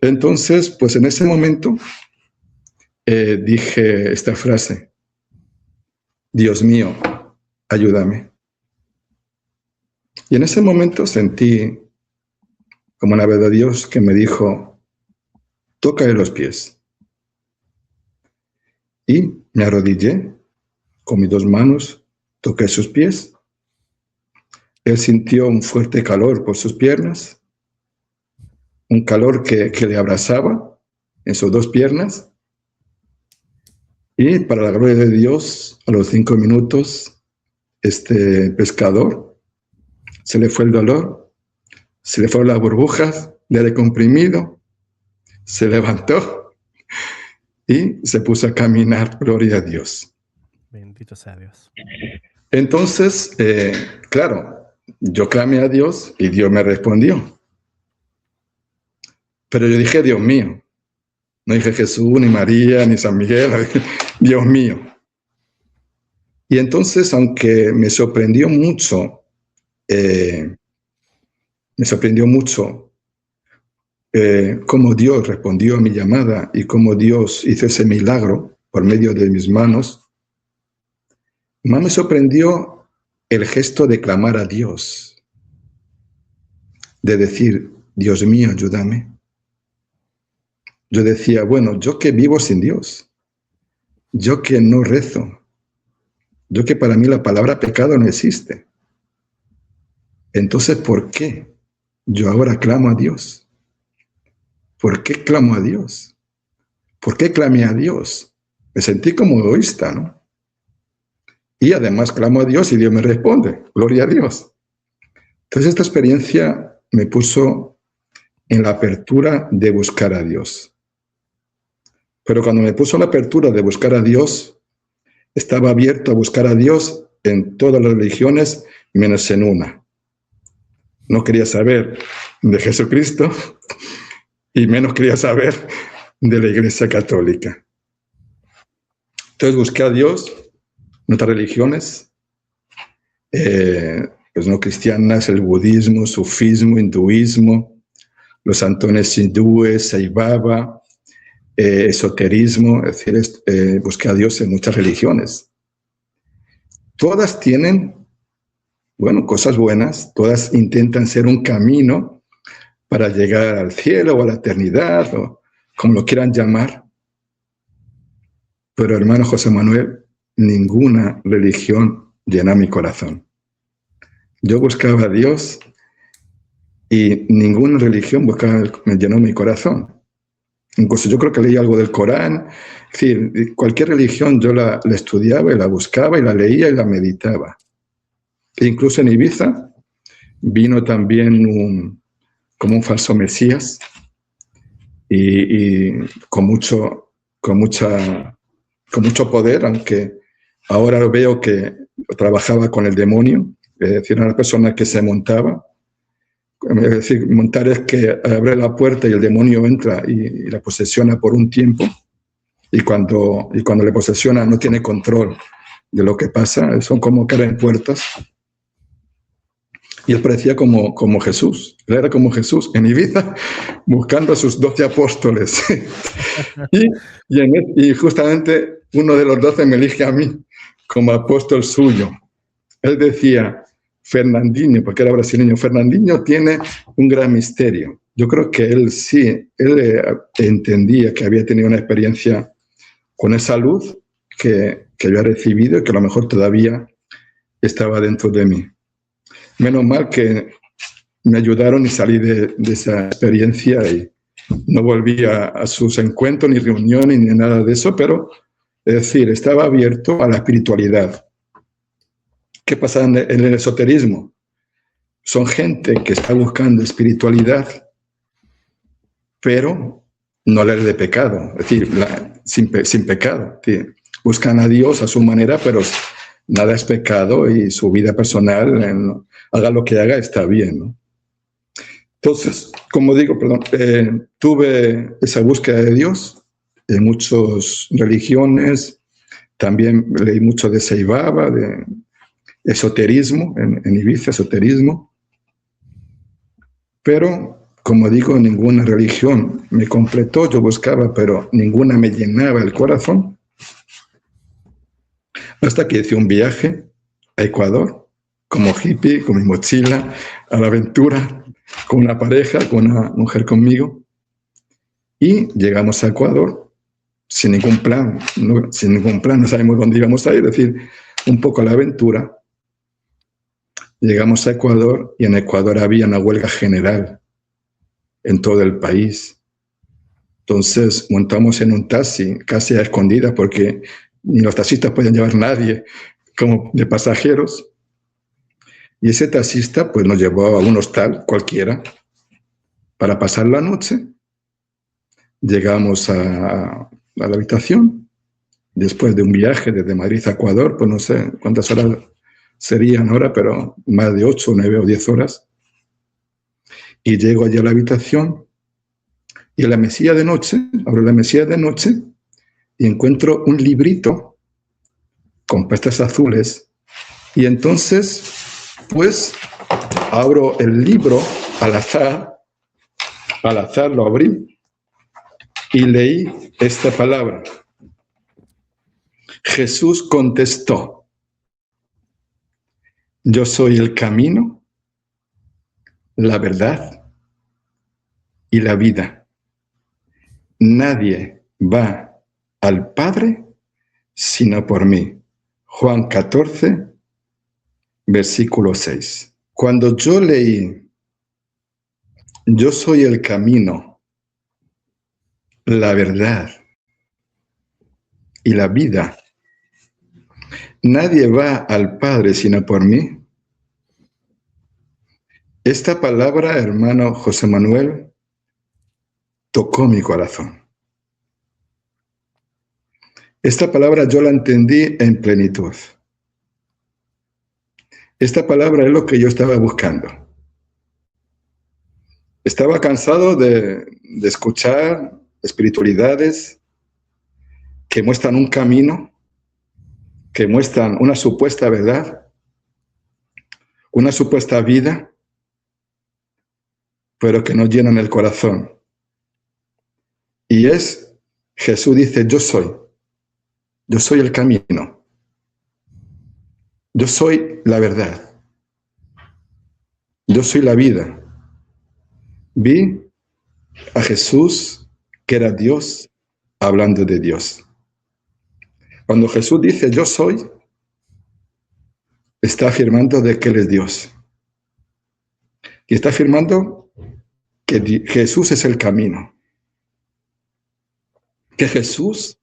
Entonces, pues en ese momento dije esta frase: Dios mío, ayúdame. Y en ese momento sentí como una vez de Dios que me dijo, tócale los pies. Y me arrodillé con mis 2 manos, toqué sus pies. Él sintió un fuerte calor por sus piernas, un calor que le abrazaba en sus 2 piernas. Y para la gloria de Dios, a los 5 minutos, este pescador se le fue el dolor, se le fueron las burbujas de aire comprimido, se levantó y se puso a caminar, gloria a Dios. Bendito sea Dios. Entonces, claro, yo clamé a Dios y Dios me respondió. Pero yo dije, Dios mío. No dije Jesús, ni María, ni San Miguel, Dios mío. Y entonces, aunque me sorprendió mucho me sorprendió mucho cómo Dios respondió a mi llamada y cómo Dios hizo ese milagro por medio de mis manos. Más me sorprendió el gesto de clamar a Dios, de decir, Dios mío, ayúdame. Yo decía, bueno, yo que vivo sin Dios, yo que no rezo, yo que para mí la palabra pecado no existe. Entonces, ¿por qué yo ahora clamo a Dios? ¿Por qué clamo a Dios? ¿Por qué clamé a Dios? Me sentí como egoísta, ¿no? Y además clamo a Dios y Dios me responde. Gloria a Dios. Entonces esta experiencia me puso en la apertura de buscar a Dios. Pero cuando me puso la apertura de buscar a Dios, estaba abierto a buscar a Dios en todas las religiones, menos en una. No quería saber de Jesucristo y menos quería saber de la Iglesia Católica. Entonces busqué a Dios en otras religiones, pues no cristianas, el budismo, sufismo, hinduismo, los santones hindúes, Sai Baba, esoterismo, es decir, busqué a Dios en muchas religiones. Todas tienen, bueno, cosas buenas, todas intentan ser un camino para llegar al cielo o a la eternidad, o como lo quieran llamar. Pero hermano José Manuel, ninguna religión llena mi corazón. Yo buscaba a Dios y ninguna religión me llenó mi corazón. Incluso yo creo que leí algo del Corán. Es decir, cualquier religión yo la estudiaba y la buscaba y la leía y la meditaba. E incluso en Ibiza vino también como un falso Mesías y con mucho poder, aunque ahora veo que trabajaba con el demonio, es decir, una persona que se montaba. Es decir, montar es que abre la puerta y el demonio entra y la posesiona por un tiempo, y cuando le posesiona no tiene control de lo que pasa, son como que abren puertas. Y él parecía como Jesús, él era como Jesús en Ibiza buscando a sus 12 apóstoles. y justamente uno de los 12 me elige a mí como apóstol suyo. Él decía, Fernandinho, porque era brasileño, Fernandinho tiene un gran misterio. Yo creo que él entendía que había tenido una experiencia con esa luz que había recibido y que a lo mejor todavía estaba dentro de mí. Menos mal que me ayudaron y salí de esa experiencia y no volví a sus encuentros, ni reuniones, ni nada de eso, pero es decir, estaba abierto a la espiritualidad. ¿Qué pasa en el esoterismo? Son gente que está buscando espiritualidad, pero no la de pecado, es decir, sin pecado. Es decir, buscan a Dios a su manera, pero nada es pecado y su vida personal, haga lo que haga, está bien, ¿no? Entonces, como digo, tuve esa búsqueda de Dios en muchas religiones, también leí mucho de Sai Baba, de esoterismo, en Ibiza, esoterismo, pero, como digo, ninguna religión me completó, yo buscaba, pero ninguna me llenaba el corazón, hasta que hice un viaje a Ecuador, como hippie, con mi mochila, a la aventura, con una pareja, con una mujer conmigo, y llegamos a Ecuador sin ningún plan, no sabemos dónde íbamos a ir, es decir, un poco a la aventura. Llegamos a Ecuador y en Ecuador había una huelga general en todo el país. Entonces montamos en un taxi casi a escondidas porque ni los taxistas podían llevar a nadie como de pasajeros. Y ese taxista pues nos llevó a un hostal cualquiera para pasar la noche. Llegamos a la habitación después de un viaje desde Madrid a Ecuador, pues no sé cuántas horas serían ahora, pero más de 8, 9 o 10 horas. Y llego allí a la habitación y en la mesilla de noche, abro la mesilla de noche y encuentro un librito con pastas azules. Y entonces, pues, abro el libro al azar lo abrí y leí esta palabra. Jesús contestó: yo soy el camino, la verdad y la vida. Nadie va al Padre sino por mí. Juan 14, versículo 6. Cuando yo leí, yo soy el camino, la verdad y la vida, nadie va al Padre sino por mí. Esta palabra, hermano José Manuel, tocó mi corazón. Esta palabra yo la entendí en plenitud. Esta palabra es lo que yo estaba buscando. Estaba cansado de escuchar espiritualidades que muestran un camino, que muestran una supuesta verdad, una supuesta vida, pero que no llenan el corazón. Y Jesús dice: yo soy el camino, yo soy la verdad, yo soy la vida. Vi a Jesús, que era Dios, hablando de Dios. Cuando Jesús dice yo soy, está afirmando de que Él es Dios. Y está afirmando que Jesús es el camino. Que Jesús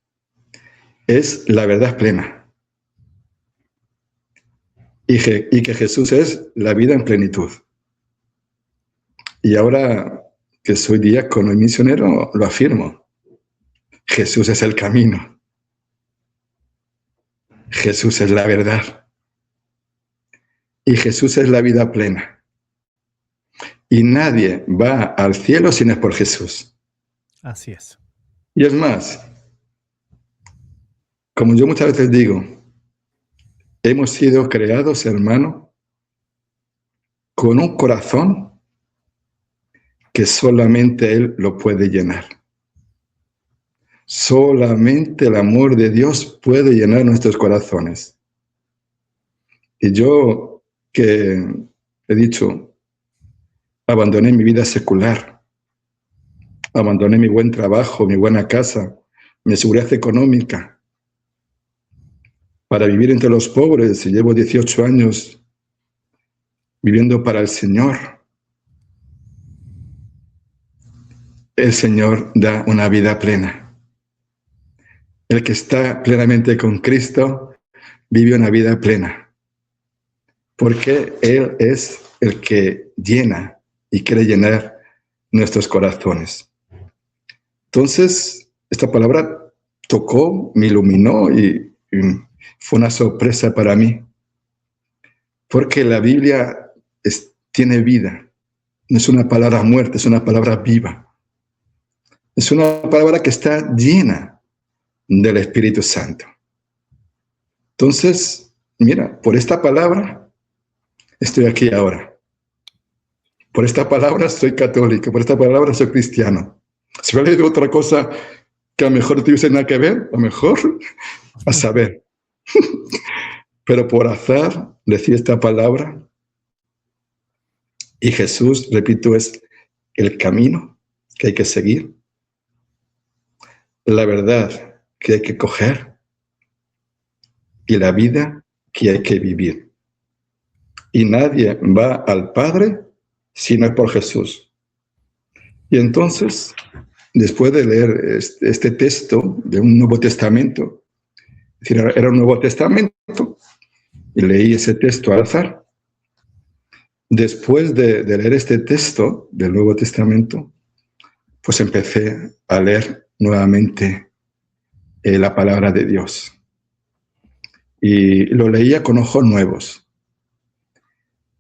es la verdad plena. Y que Jesús es la vida en plenitud. Y ahora que soy diácono y misionero, lo afirmo. Jesús es el camino. Jesús es la verdad. Y Jesús es la vida plena. Y nadie va al cielo si no es por Jesús. Así es. Y es más, como yo muchas veces digo, hemos sido creados, hermano, con un corazón que solamente Él lo puede llenar. Solamente el amor de Dios puede llenar nuestros corazones. Y yo, que he dicho, abandoné mi vida secular, abandoné mi buen trabajo, mi buena casa, mi seguridad económica, para vivir entre los pobres, y llevo 18 años viviendo para el Señor. El Señor da una vida plena. El que está plenamente con Cristo vive una vida plena, porque Él es el que llena y quiere llenar nuestros corazones. Entonces, esta palabra tocó, me iluminó y fue una sorpresa para mí, porque la Biblia tiene vida. No es una palabra muerta, es una palabra viva. Es una palabra que está llena del Espíritu Santo. Entonces, mira, por esta palabra estoy aquí ahora. Por esta palabra soy católico, por esta palabra soy cristiano. Si hubiera leído otra cosa que a lo mejor no tuviese nada que ver, a lo mejor a saber. Pero por azar decía esta palabra. Y Jesús, repito, es el camino que hay que seguir, la verdad que hay que coger y la vida que hay que vivir. Y nadie va al Padre si no es por Jesús. Y entonces, después de leer este texto de un Nuevo Testamento, es decir, era un Nuevo Testamento, y leí ese texto al azar. Después de leer este texto del Nuevo Testamento, pues empecé a leer nuevamente la palabra de Dios. Y lo leía con ojos nuevos.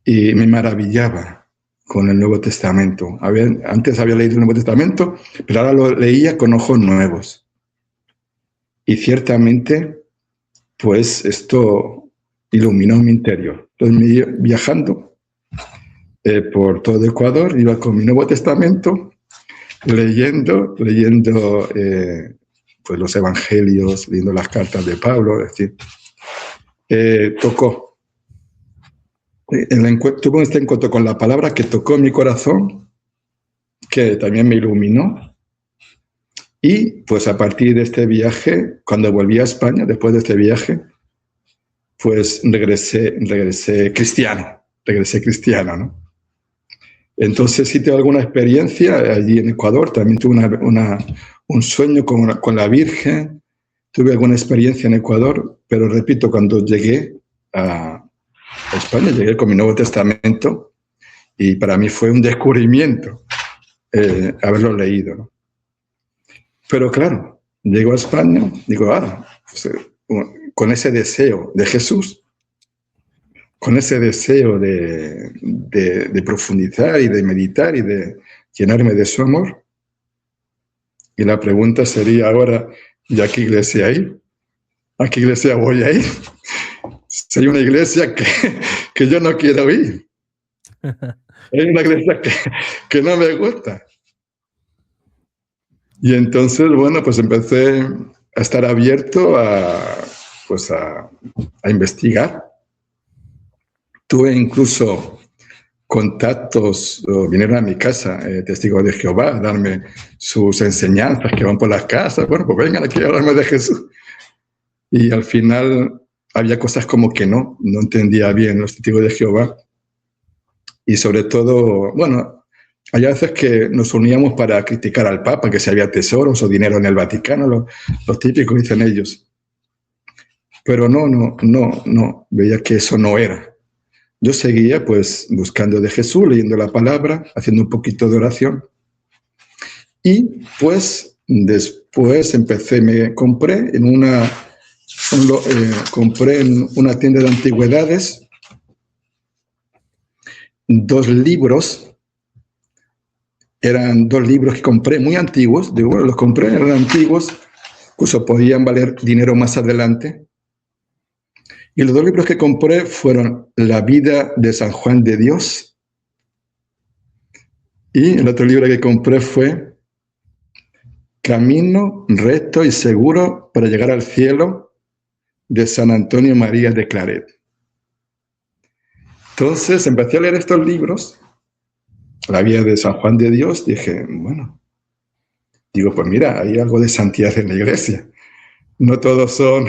Y me maravillaba con el Nuevo Testamento. Antes había leído el Nuevo Testamento, pero ahora lo leía con ojos nuevos. Y ciertamente, pues esto iluminó mi interior. Entonces, viajando por todo Ecuador, iba con mi Nuevo Testamento, leyendo pues los evangelios, leyendo las cartas de Pablo, es decir, tocó. Tuve este encuentro con la palabra que tocó mi corazón, que también me iluminó. Y pues a partir de este viaje, cuando volví a España, después de este viaje, pues regresé cristiano, ¿no? Entonces sí tengo alguna experiencia allí en Ecuador, también tuve un sueño con la Virgen, tuve alguna experiencia en Ecuador, pero repito, cuando llegué a España, llegué con mi Nuevo Testamento y para mí fue un descubrimiento haberlo leído, ¿no? Pero claro, llego a España, digo, pues, con ese deseo de Jesús, con ese deseo de profundizar y de meditar y de llenarme de su amor. Y la pregunta sería ahora, ¿y a qué iglesia ir? ¿A qué iglesia voy a ir? Si hay una iglesia que yo no quiero ir. Hay una iglesia que no me gusta. Y entonces, bueno, pues empecé a estar abierto a investigar. Tuve incluso contactos, vinieron a mi casa, testigos de Jehová, a darme sus enseñanzas que van por las casas. Bueno, pues vengan aquí a hablarme de Jesús. Y al final había cosas como que no entendía bien los testigos de Jehová. Y sobre todo, bueno, hay veces que nos uníamos para criticar al Papa, que si había tesoros o dinero en el Vaticano, los típicos dicen ellos. Pero no, veía que eso no era. Yo seguía pues buscando de Jesús, leyendo la palabra, haciendo un poquito de oración. Y pues después compré en una tienda de antigüedades 2 libros. Eran 2 libros que compré, muy antiguos. Digo, bueno, los compré, eran antiguos, incluso podían valer dinero más adelante. Y los 2 libros que compré fueron La vida de San Juan de Dios. Y el otro libro que compré fue Camino recto y seguro para llegar al cielo, de San Antonio María de Claret. Entonces empecé a leer estos libros, La vida de San Juan de Dios. Dije, bueno, pues mira, hay algo de santidad en la iglesia. No todos son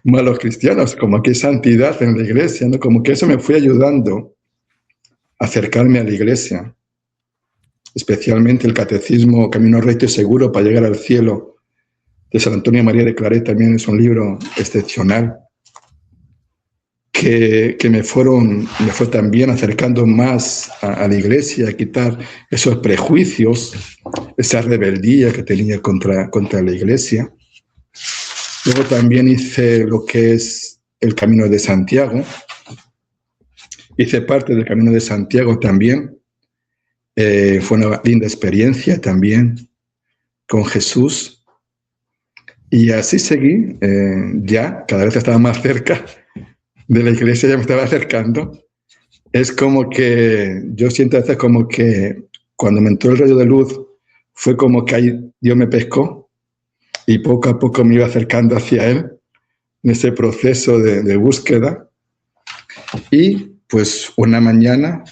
malos cristianos, como que hay santidad en la iglesia, ¿no? Como que eso me fue ayudando a acercarme a la iglesia, especialmente el catecismo Camino recto y seguro para llegar al cielo, de San Antonio María de Claret. También es un libro excepcional que me fue también acercando más a la iglesia, a quitar esos prejuicios, esa rebeldía que tenía contra la iglesia. Luego también hice lo que es el Camino de Santiago. Hice parte del Camino de Santiago también. Fue una linda experiencia también con Jesús. Y así seguí, ya cada vez estaba más cerca de la iglesia, ya me estaba acercando. Es como que yo siento a veces como que cuando me entró el rayo de luz, fue como que ahí Dios me pescó y poco a poco me iba acercando hacia Él en ese proceso de búsqueda. Y pues una mañana,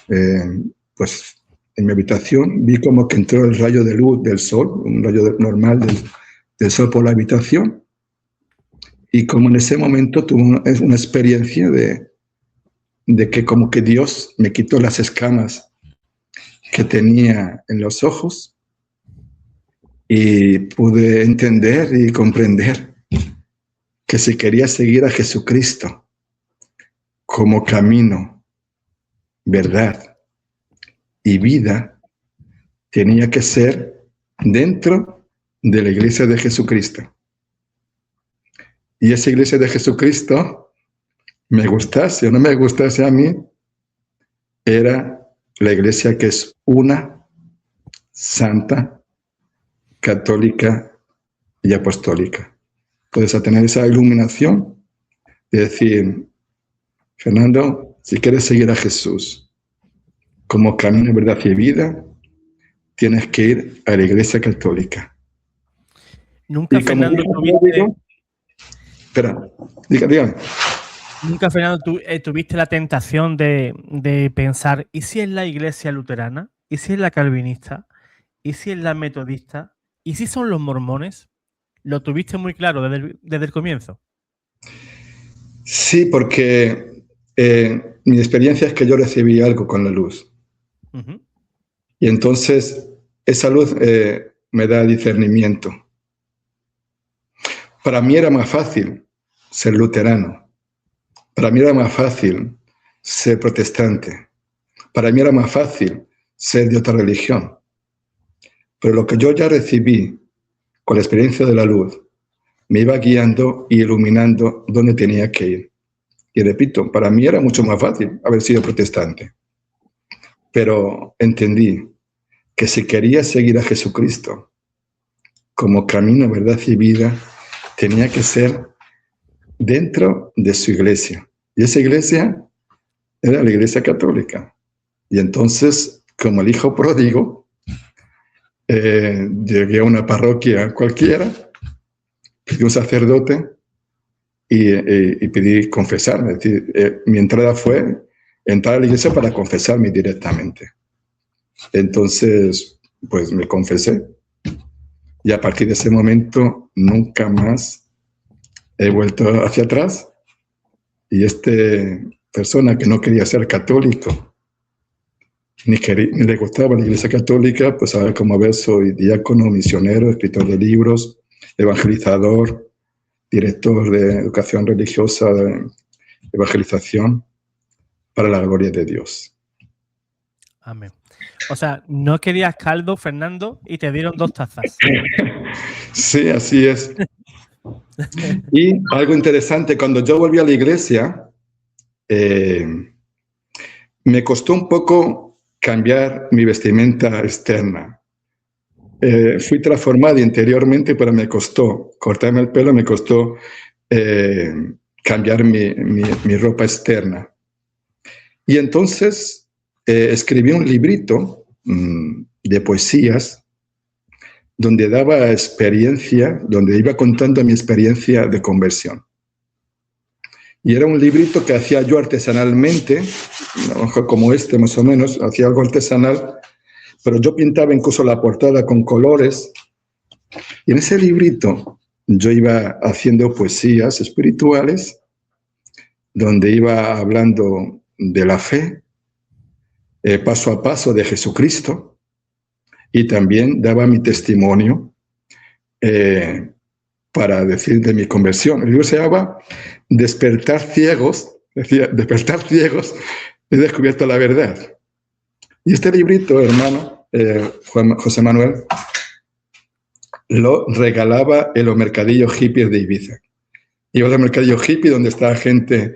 pues en mi habitación, vi como que entró el rayo de luz del sol, un rayo normal del sol por la habitación. Y como en ese momento tuve una experiencia de que como que Dios me quitó las escamas que tenía en los ojos y pude entender y comprender que si quería seguir a Jesucristo como camino, verdad y vida, tenía que ser dentro de la iglesia de Jesucristo. Y esa iglesia de Jesucristo, me gustase o no me gustase a mí, era la iglesia que es una, santa, católica y apostólica. Puedes tener esa iluminación y decir, Fernando, si quieres seguir a Jesús como camino, verdad y vida, tienes que ir a la Iglesia Católica. Nunca, Fernando, dígame. Nunca, Fernando, tuviste la tentación de pensar, ¿y si es la Iglesia luterana? ¿Y si es la calvinista? ¿Y si es la metodista? ¿Y si son los mormones? ¿Lo tuviste muy claro desde el comienzo? Sí, porque mi experiencia es que yo recibí algo con la luz. Uh-huh. Y entonces esa luz me da discernimiento. Para mí era más fácil ser luterano. Para mí era más fácil ser protestante. Para mí era más fácil ser de otra religión. Pero lo que yo ya recibí con la experiencia de la luz me iba guiando y iluminando dónde tenía que ir. Y repito, para mí era mucho más fácil haber sido protestante. Pero entendí que si quería seguir a Jesucristo como camino, verdad y vida, tenía que ser dentro de su iglesia. Y esa iglesia era la Iglesia Católica. Y entonces, como el hijo pródigo, llegué a una parroquia cualquiera, pedí un sacerdote y pedí confesarme. Es decir, mi entrada fue entrar a la iglesia para confesarme directamente. Entonces, pues me confesé. Y a partir de ese momento, nunca más he vuelto hacia atrás. Y esta persona que no quería ser católico, ni le gustaba la Iglesia Católica, pues ahora como ves soy diácono, misionero, escritor de libros, evangelizador, director de educación religiosa, de evangelización, para la gloria de Dios. Amén. O sea, no querías caldo, Fernando, y te dieron 2 tazas. Sí, así es. Y algo interesante, cuando yo volví a la iglesia, me costó un poco cambiar mi vestimenta externa. Fui transformado interiormente, pero me costó cortarme el pelo, me costó cambiar mi ropa externa. Y entonces escribí un librito de poesías donde daba experiencia, donde iba contando mi experiencia de conversión. Y era un librito que hacía yo artesanalmente, a lo mejor como este más o menos, hacía algo artesanal, pero yo pintaba incluso la portada con colores. Y en ese librito yo iba haciendo poesías espirituales, donde iba hablando de la fe, paso a paso de Jesucristo, y también daba mi testimonio para decir de mi conversión. El libro se llama Despertar ciegos, decía, despertar ciegos, he descubierto la verdad. Y este librito, hermano, José Manuel, lo regalaba en los mercadillos hippies de Ibiza. Iba a los mercadillos hippies donde estaba gente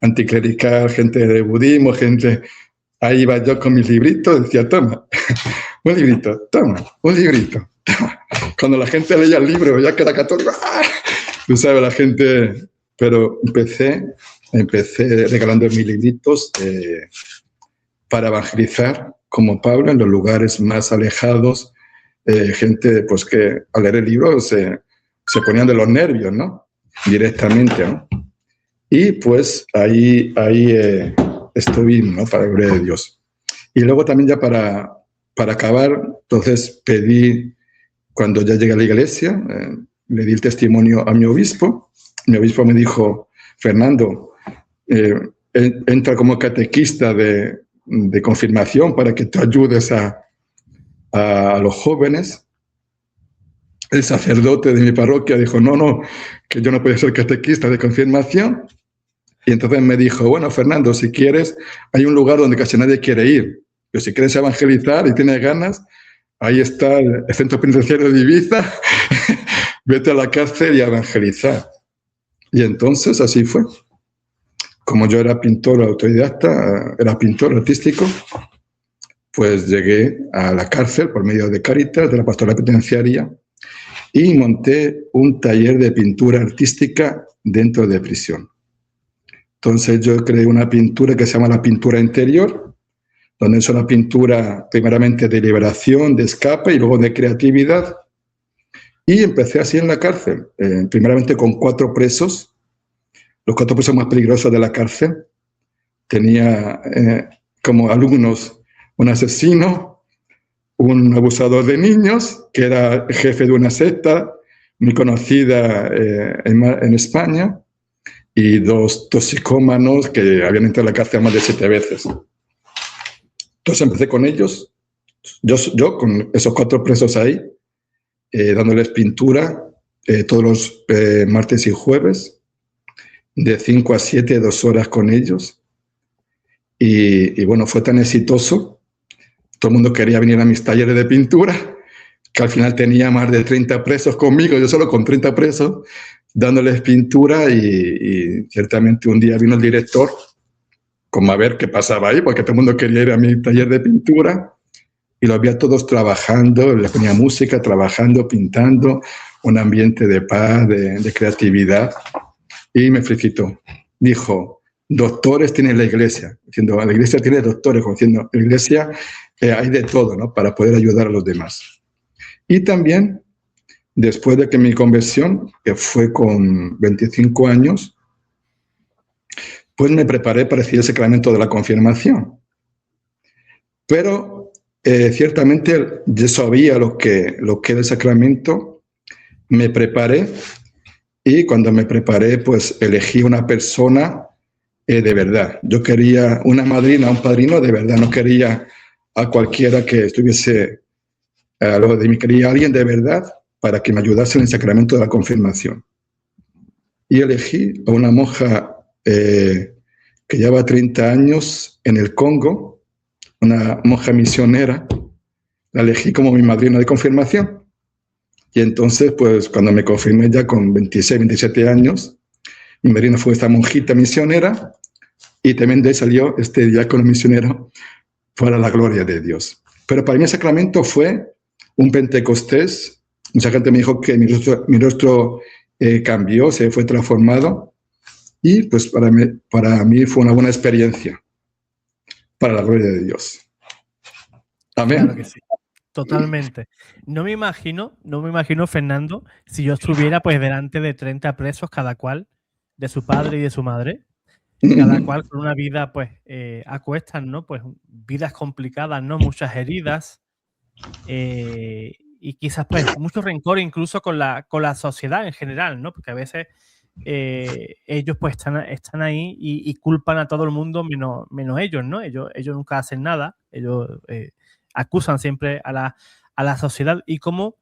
anticlerical, gente de budismo, gente... Ahí iba yo con mis libritos, decía, toma, un librito, toma, un librito, toma. Cuando la gente leía el libro, ya que era católico, ¡ah! Tú sabes, la gente... Pero empecé regalando mis libritos para evangelizar, como Pablo, en los lugares más alejados, gente pues que al leer el libro se ponían de los nervios, ¿no? Directamente, ¿no? Y pues ahí estuvimos, ¿no? Para la gloria de Dios. Y luego también ya para acabar, entonces pedí, cuando ya llegué a la iglesia, le di el testimonio a mi obispo. Mi obispo me dijo, Fernando, entra como catequista de confirmación para que tú ayudes a los jóvenes. El sacerdote de mi parroquia dijo, no, que yo no puedo ser catequista de confirmación. Y entonces me dijo, bueno, Fernando, si quieres, hay un lugar donde casi nadie quiere ir. Pero si quieres evangelizar y tienes ganas, ahí está el centro penitenciario de Ibiza, vete a la cárcel y a evangelizar. Y entonces así fue. Como yo era pintor autodidacta, era pintor artístico, pues llegué a la cárcel por medio de Cáritas, de la pastoral penitenciaria, y monté un taller de pintura artística dentro de prisión. Entonces yo creé una pintura que se llama la pintura interior, donde es una pintura primeramente de liberación, de escape y luego de creatividad. Y empecé así en la cárcel, primeramente con 4 presos, los 4 presos más peligrosos de la cárcel. Tenía como alumnos un asesino, un abusador de niños, que era jefe de una secta muy conocida en España, y 2 toxicómanos que habían entrado a la cárcel más de 7 veces. Entonces empecé con ellos, yo con esos 4 presos ahí, dándoles pintura todos los martes y jueves, de 5 a 7, 2 horas con ellos. Y bueno, fue tan exitoso, todo el mundo quería venir a mis talleres de pintura, que al final tenía más de 30 presos conmigo, yo solo con 30 presos, dándoles pintura, y ciertamente un día vino el director como a ver qué pasaba ahí, porque todo el mundo quería ir a mi taller de pintura, y los veía todos trabajando, les ponía música, trabajando, pintando, un ambiente de paz, de creatividad, y me felicitó. Dijo, doctores tiene la iglesia, diciendo, la iglesia tiene doctores, como diciendo, la iglesia hay de todo, ¿no?, para poder ayudar a los demás. Y también, después de que mi conversión, que fue con 25 años, pues me preparé para recibir el sacramento de la confirmación. Pero ciertamente yo sabía lo que era el sacramento, me preparé, y cuando me preparé, pues elegí una persona de verdad. Yo quería una madrina, un padrino de verdad, no quería a cualquiera que estuviese a lo de mí, quería a alguien de verdad para que me ayudase en el sacramento de la confirmación. Y elegí a una monja que lleva 30 años en el Congo, una monja misionera, la elegí como mi madrina de confirmación. Y entonces, pues cuando me confirmé ya con 26, 27 años, mi madrina fue esta monjita misionera, y también de ahí salió este diácono misionero para la gloria de Dios. Pero para mí el sacramento fue un Pentecostés. Mucha gente me dijo que mi rostro cambió, se fue transformado, y pues para mí fue una buena experiencia para la gloria de Dios. Amén. Claro que sí, totalmente. No me imagino, Fernando, si yo estuviera pues delante de 30 presos, cada cual, de su padre y de su madre, cada cual con una vida pues a cuestas, ¿no? Pues vidas complicadas, ¿no? Muchas heridas, y quizás pues mucho rencor incluso con la sociedad en general, ¿no? Porque a veces ellos pues están ahí y culpan a todo el mundo menos ellos, ¿no? Ellos nunca hacen nada, ellos acusan siempre a la sociedad, y cómo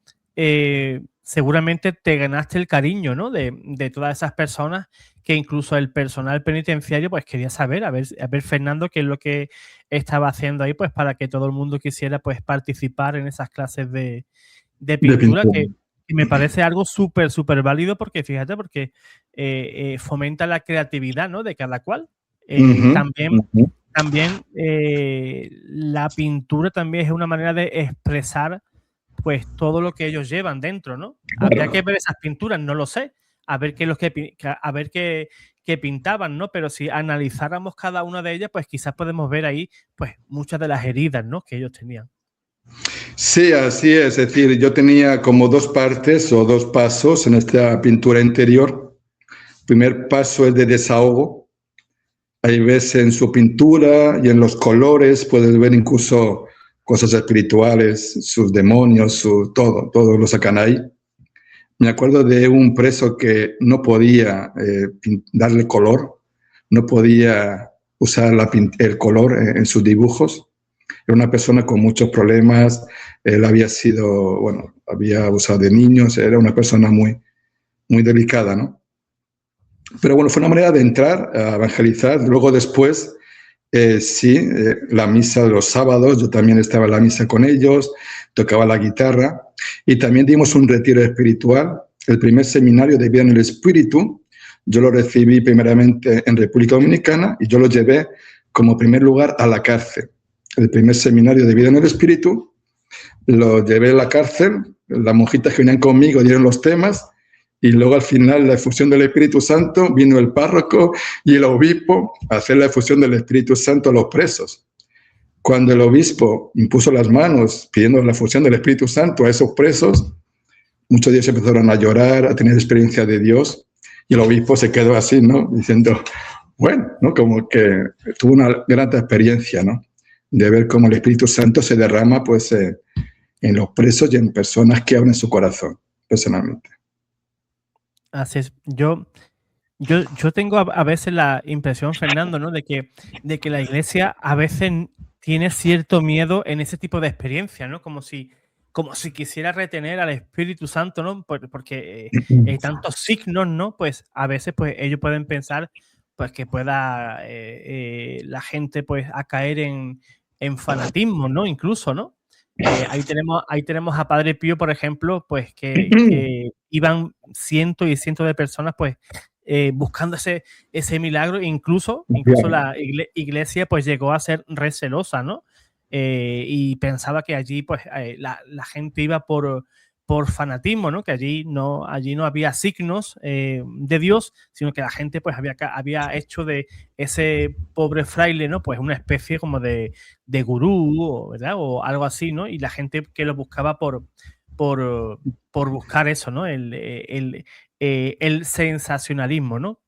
seguramente te ganaste el cariño, ¿no?, de todas esas personas, que incluso el personal penitenciario pues quería saber, a ver Fernando, qué es lo que estaba haciendo ahí, pues para que todo el mundo quisiera pues participar en esas clases de pintura, que me parece algo súper válido, porque fíjate, porque fomenta la creatividad, ¿no?, de cada cual. También la pintura también es una manera de expresar pues todo lo que ellos llevan dentro, ¿no? Habría que ver esas pinturas, no lo sé, a ver qué pintaban, ¿no? Pero si analizáramos cada una de ellas, pues quizás podemos ver ahí pues muchas de las heridas, ¿no?, que ellos tenían. Sí, así es decir, yo tenía como 2 partes o 2 pasos en esta pintura interior. El primer paso es de desahogo. Ahí ves en su pintura y en los colores, puedes ver incluso cosas espirituales, sus demonios, todo lo sacan ahí. Me acuerdo de un preso que no podía darle color, no podía usar el color en sus dibujos. Era una persona con muchos problemas, él había abusado de niños, era una persona muy delicada, ¿no? Pero bueno, fue una manera de entrar a evangelizar. Luego después, la misa de los sábados, yo también estaba en la misa con ellos, tocaba la guitarra, y también dimos un retiro espiritual. El primer seminario de vida en el espíritu, yo lo recibí primeramente en República Dominicana, y yo lo llevé como primer lugar a la cárcel. El primer seminario de vida en el espíritu lo llevé a la cárcel, las monjitas que venían conmigo dieron los temas, y luego al final la efusión del Espíritu Santo, vino el párroco y el obispo a hacer la efusión del Espíritu Santo a los presos. Cuando el obispo impuso las manos pidiendo la fusión del Espíritu Santo a esos presos, muchos de ellos empezaron a llorar, a tener experiencia de Dios, y el obispo se quedó así, ¿no? Diciendo, bueno, ¿no? Como que tuvo una gran experiencia, ¿no? De ver cómo el Espíritu Santo se derrama, pues, en los presos y en personas que abren su corazón, personalmente. Así es. Yo tengo a veces la impresión, Fernando, ¿no? de que la Iglesia a veces tiene cierto miedo en ese tipo de experiencias, ¿no? Como si quisiera retener al Espíritu Santo, ¿no? Porque hay tantos signos, ¿no? Pues a veces pues ellos pueden pensar pues que pueda la gente pues a caer en fanatismo, ¿no? Incluso, ¿no? Ahí tenemos a Padre Pío, por ejemplo, pues que iban cientos y cientos de personas pues buscando ese milagro, incluso la iglesia pues llegó a ser recelosa, ¿no? Y pensaba que allí pues la gente iba por fanatismo, ¿no? Que allí no había signos de Dios, sino que la gente pues había hecho de ese pobre fraile, ¿no? Pues una especie como de gurú, ¿verdad? O algo así, ¿no? Y la gente que lo buscaba por buscar eso, ¿no? El sensacionalismo, ¿no?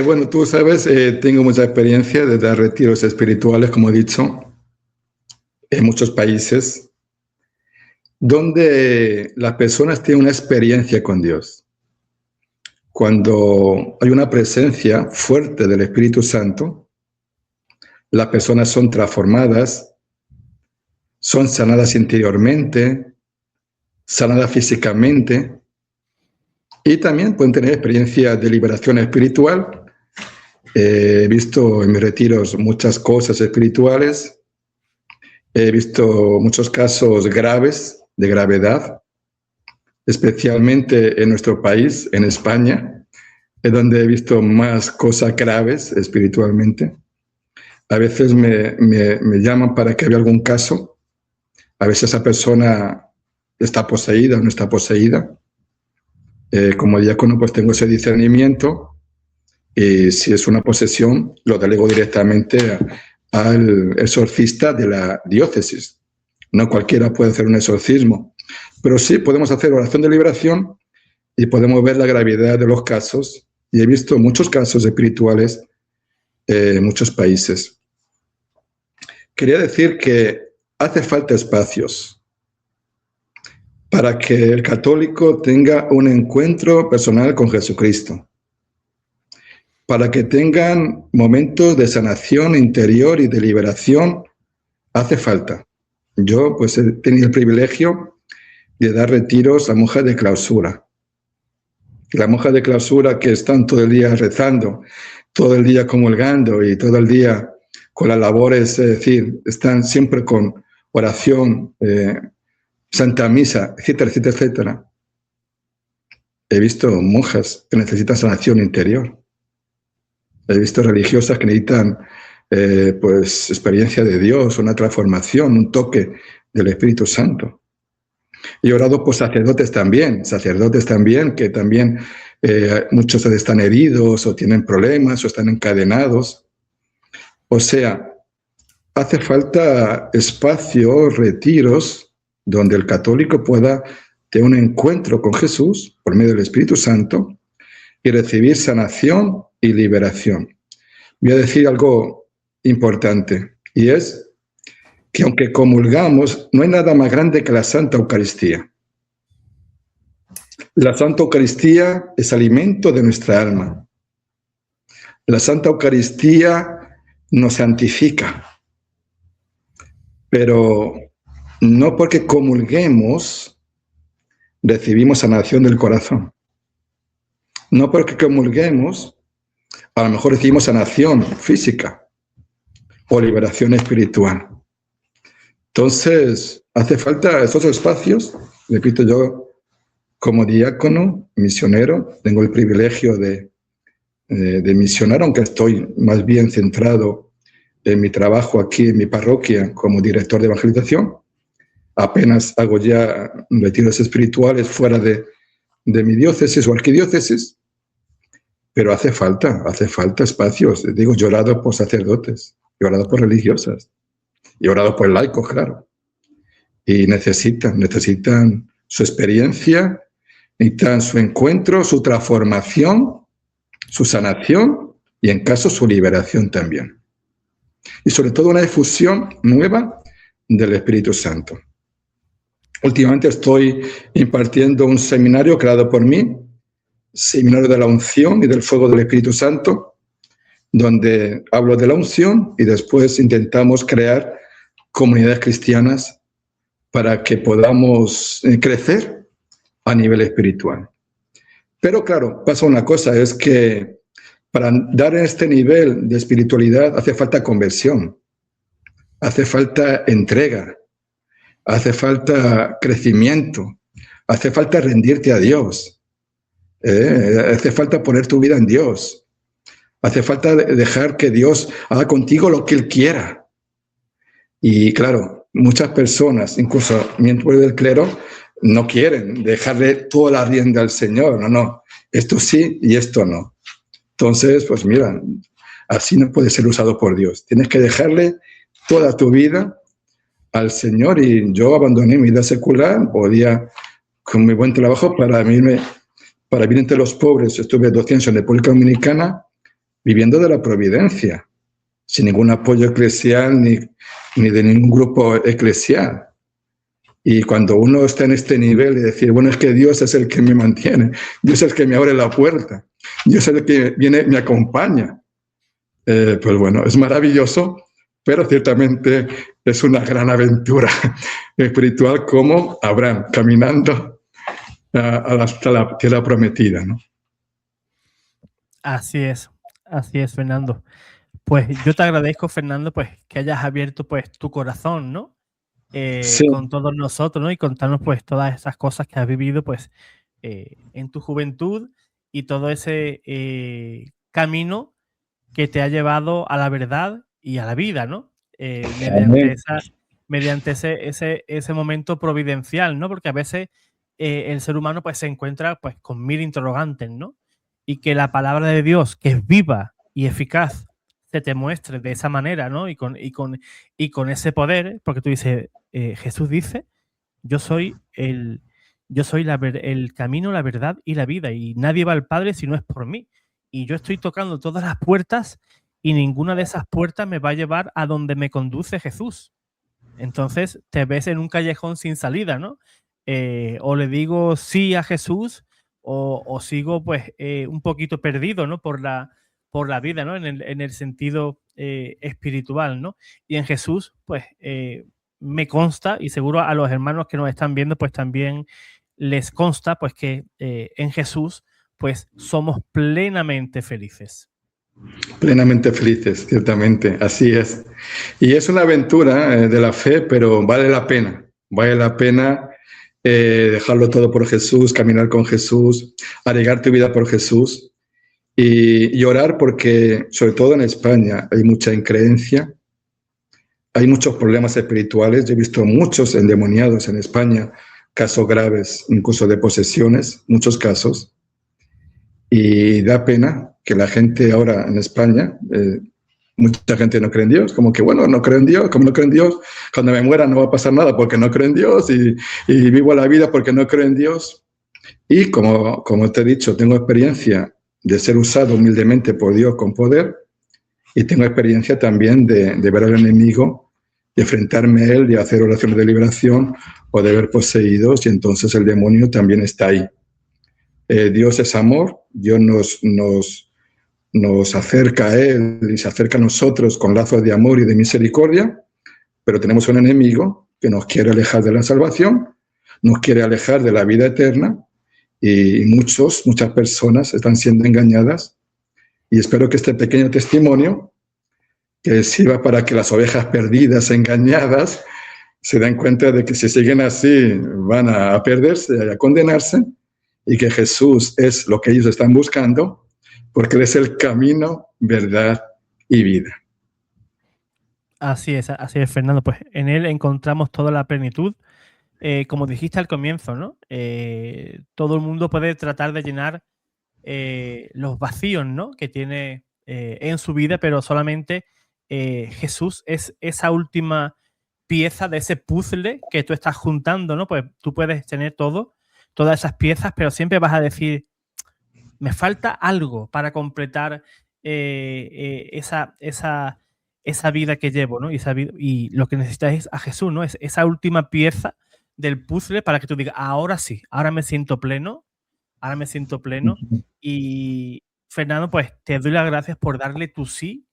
Bueno, tú sabes, tengo mucha experiencia de dar retiros espirituales, como he dicho, en muchos países, donde las personas tienen una experiencia con Dios. Cuando hay una presencia fuerte del Espíritu Santo, las personas son transformadas, son sanadas interiormente, sanadas físicamente, y también pueden tener experiencias de liberación espiritual. He visto en mis retiros muchas cosas espirituales. He visto muchos casos graves, de gravedad, especialmente en nuestro país, en España, es donde he visto más cosas graves espiritualmente. A veces me llaman para que vea algún caso. A veces esa persona está poseída o no está poseída. Como diácono pues tengo ese discernimiento, y si es una posesión lo delego directamente al exorcista de la diócesis. No cualquiera puede hacer un exorcismo, pero sí podemos hacer oración de liberación y podemos ver la gravedad de los casos, y he visto muchos casos espirituales en muchos países. Quería decir que hace falta espacios para que el católico tenga un encuentro personal con Jesucristo, para que tengan momentos de sanación interior y de liberación. Hace falta. Yo pues he tenido el privilegio de dar retiros a monjas de clausura. Las monjas de clausura que están todo el día rezando, todo el día comulgando y todo el día con las labores, es decir, están siempre con oración, Santa Misa, etcétera, etcétera, etcétera. He visto monjas que necesitan sanación interior. He visto religiosas que necesitan pues experiencia de Dios, una transformación, un toque del Espíritu Santo. Y he orado por sacerdotes también, que también muchos están heridos o tienen problemas o están encadenados. O sea, hace falta espacios, retiros, donde el católico pueda tener un encuentro con Jesús por medio del Espíritu Santo y recibir sanación y liberación. Voy a decir algo importante, y es que aunque comulgamos, no hay nada más grande que la Santa Eucaristía. La Santa Eucaristía es alimento de nuestra alma. La Santa Eucaristía nos santifica, pero no porque comulguemos recibimos sanación del corazón. No porque comulguemos a lo mejor recibimos sanación física o liberación espiritual. Entonces, hace falta esos espacios. Repito, yo como diácono, misionero, tengo el privilegio de misionar, aunque estoy más bien centrado en mi trabajo aquí en mi parroquia como director de evangelización. Apenas hago ya retiros espirituales fuera de mi diócesis o arquidiócesis, pero hace falta espacios. Digo, llorado por sacerdotes. he orado por religiosas, y he orado por laicos, claro. Y necesitan su experiencia, necesitan su encuentro, su transformación, su sanación y en caso su liberación también. Y sobre todo una difusión nueva del Espíritu Santo. Últimamente estoy impartiendo un seminario creado por mí, Seminario de la Unción y del Fuego del Espíritu Santo, donde hablo de la unción y después intentamos crear comunidades cristianas para que podamos crecer a nivel espiritual. Pero claro, pasa una cosa, es que para dar este nivel de espiritualidad hace falta conversión, hace falta entrega, hace falta crecimiento, hace falta rendirte a Dios, hace falta poner tu vida en Dios, hace falta dejar que Dios haga contigo lo que Él quiera. Y claro, muchas personas, incluso miembros del clero, no quieren dejarle toda la rienda al Señor. No, esto sí y esto no. Entonces, pues mira, así no puede ser usado por Dios. Tienes que dejarle toda tu vida al Señor. Y yo abandoné mi vida secular, podía con mi buen trabajo para vivir entre los pobres. Estuve 2 años en República Dominicana viviendo de la providencia, sin ningún apoyo eclesial ni de ningún grupo eclesial. Y cuando uno está en este nivel de decir, bueno, es que Dios es el que me mantiene, Dios es el que me abre la puerta, Dios es el que viene, me acompaña, pues bueno, es maravilloso, pero ciertamente es una gran aventura espiritual como Abraham, caminando hasta la tierra prometida, ¿no? Así es, Fernando. Pues yo te agradezco, Fernando, pues que hayas abierto pues tu corazón, ¿no? Sí, Con todos nosotros, ¿no? Y contarnos pues todas esas cosas que has vivido pues en tu juventud y todo ese camino que te ha llevado a la verdad y a la vida, ¿no? Mediante ese momento providencial, ¿no? Porque a veces el ser humano pues se encuentra pues con mil interrogantes, ¿no? Y que la palabra de Dios, que es viva y eficaz, se te muestre de esa manera, ¿no? Y con ese poder, porque tú dices, Jesús dice, yo soy el camino, la verdad y la vida, y nadie va al Padre si no es por mí. Y yo estoy tocando todas las puertas y ninguna de esas puertas me va a llevar a donde me conduce Jesús. Entonces te ves en un callejón sin salida, ¿no? O le digo sí a Jesús o sigo pues un poquito perdido, ¿no? Por la vida, ¿no? En el sentido espiritual, ¿no? Y en Jesús, pues me consta, y seguro a los hermanos que nos están viendo, pues también les consta, pues que en Jesús, pues somos plenamente felices. plenamente felices, ciertamente, así es. Y es una aventura de la fe, pero vale la pena dejarlo todo por Jesús, caminar con Jesús, arriesgar tu vida por Jesús y orar porque, sobre todo en España, hay mucha increencia, hay muchos problemas espirituales. Yo he visto muchos endemoniados en España, casos graves, incluso de posesiones, muchos casos. Y da pena que la gente ahora en España, mucha gente no cree en Dios, como que bueno, no creo en Dios, como no creo en Dios, cuando me muera no va a pasar nada porque no creo en Dios y vivo la vida porque no creo en Dios. Y como te he dicho, tengo experiencia de ser usado humildemente por Dios con poder y tengo experiencia también de ver al enemigo, de enfrentarme a él, de hacer oraciones de liberación o de ver poseídos y entonces el demonio también está ahí. Dios es amor, Dios nos acerca a Él y se acerca a nosotros con lazos de amor y de misericordia, pero tenemos un enemigo que nos quiere alejar de la salvación, nos quiere alejar de la vida eterna y muchas personas están siendo engañadas y espero que este pequeño testimonio que sirva para que las ovejas perdidas, engañadas, se den cuenta de que si siguen así van a perderse, a condenarse y que Jesús es lo que ellos están buscando porque Él es el camino, verdad y vida. Así es, Fernando. Pues en Él encontramos toda la plenitud. Como dijiste al comienzo, ¿no? Todo el mundo puede tratar de llenar los vacíos, ¿no? Que tiene en su vida, pero solamente Jesús es esa última pieza de ese puzzle que tú estás juntando, ¿no? Pues tú puedes tener todas esas piezas, pero siempre vas a decir, me falta algo para completar esa vida que llevo, ¿no? Y lo que necesitas es a Jesús, ¿no? Es esa última pieza del puzzle para que tú digas, ahora sí, ahora me siento pleno, ahora me siento pleno. Y Fernando, pues te doy las gracias por darle tu sí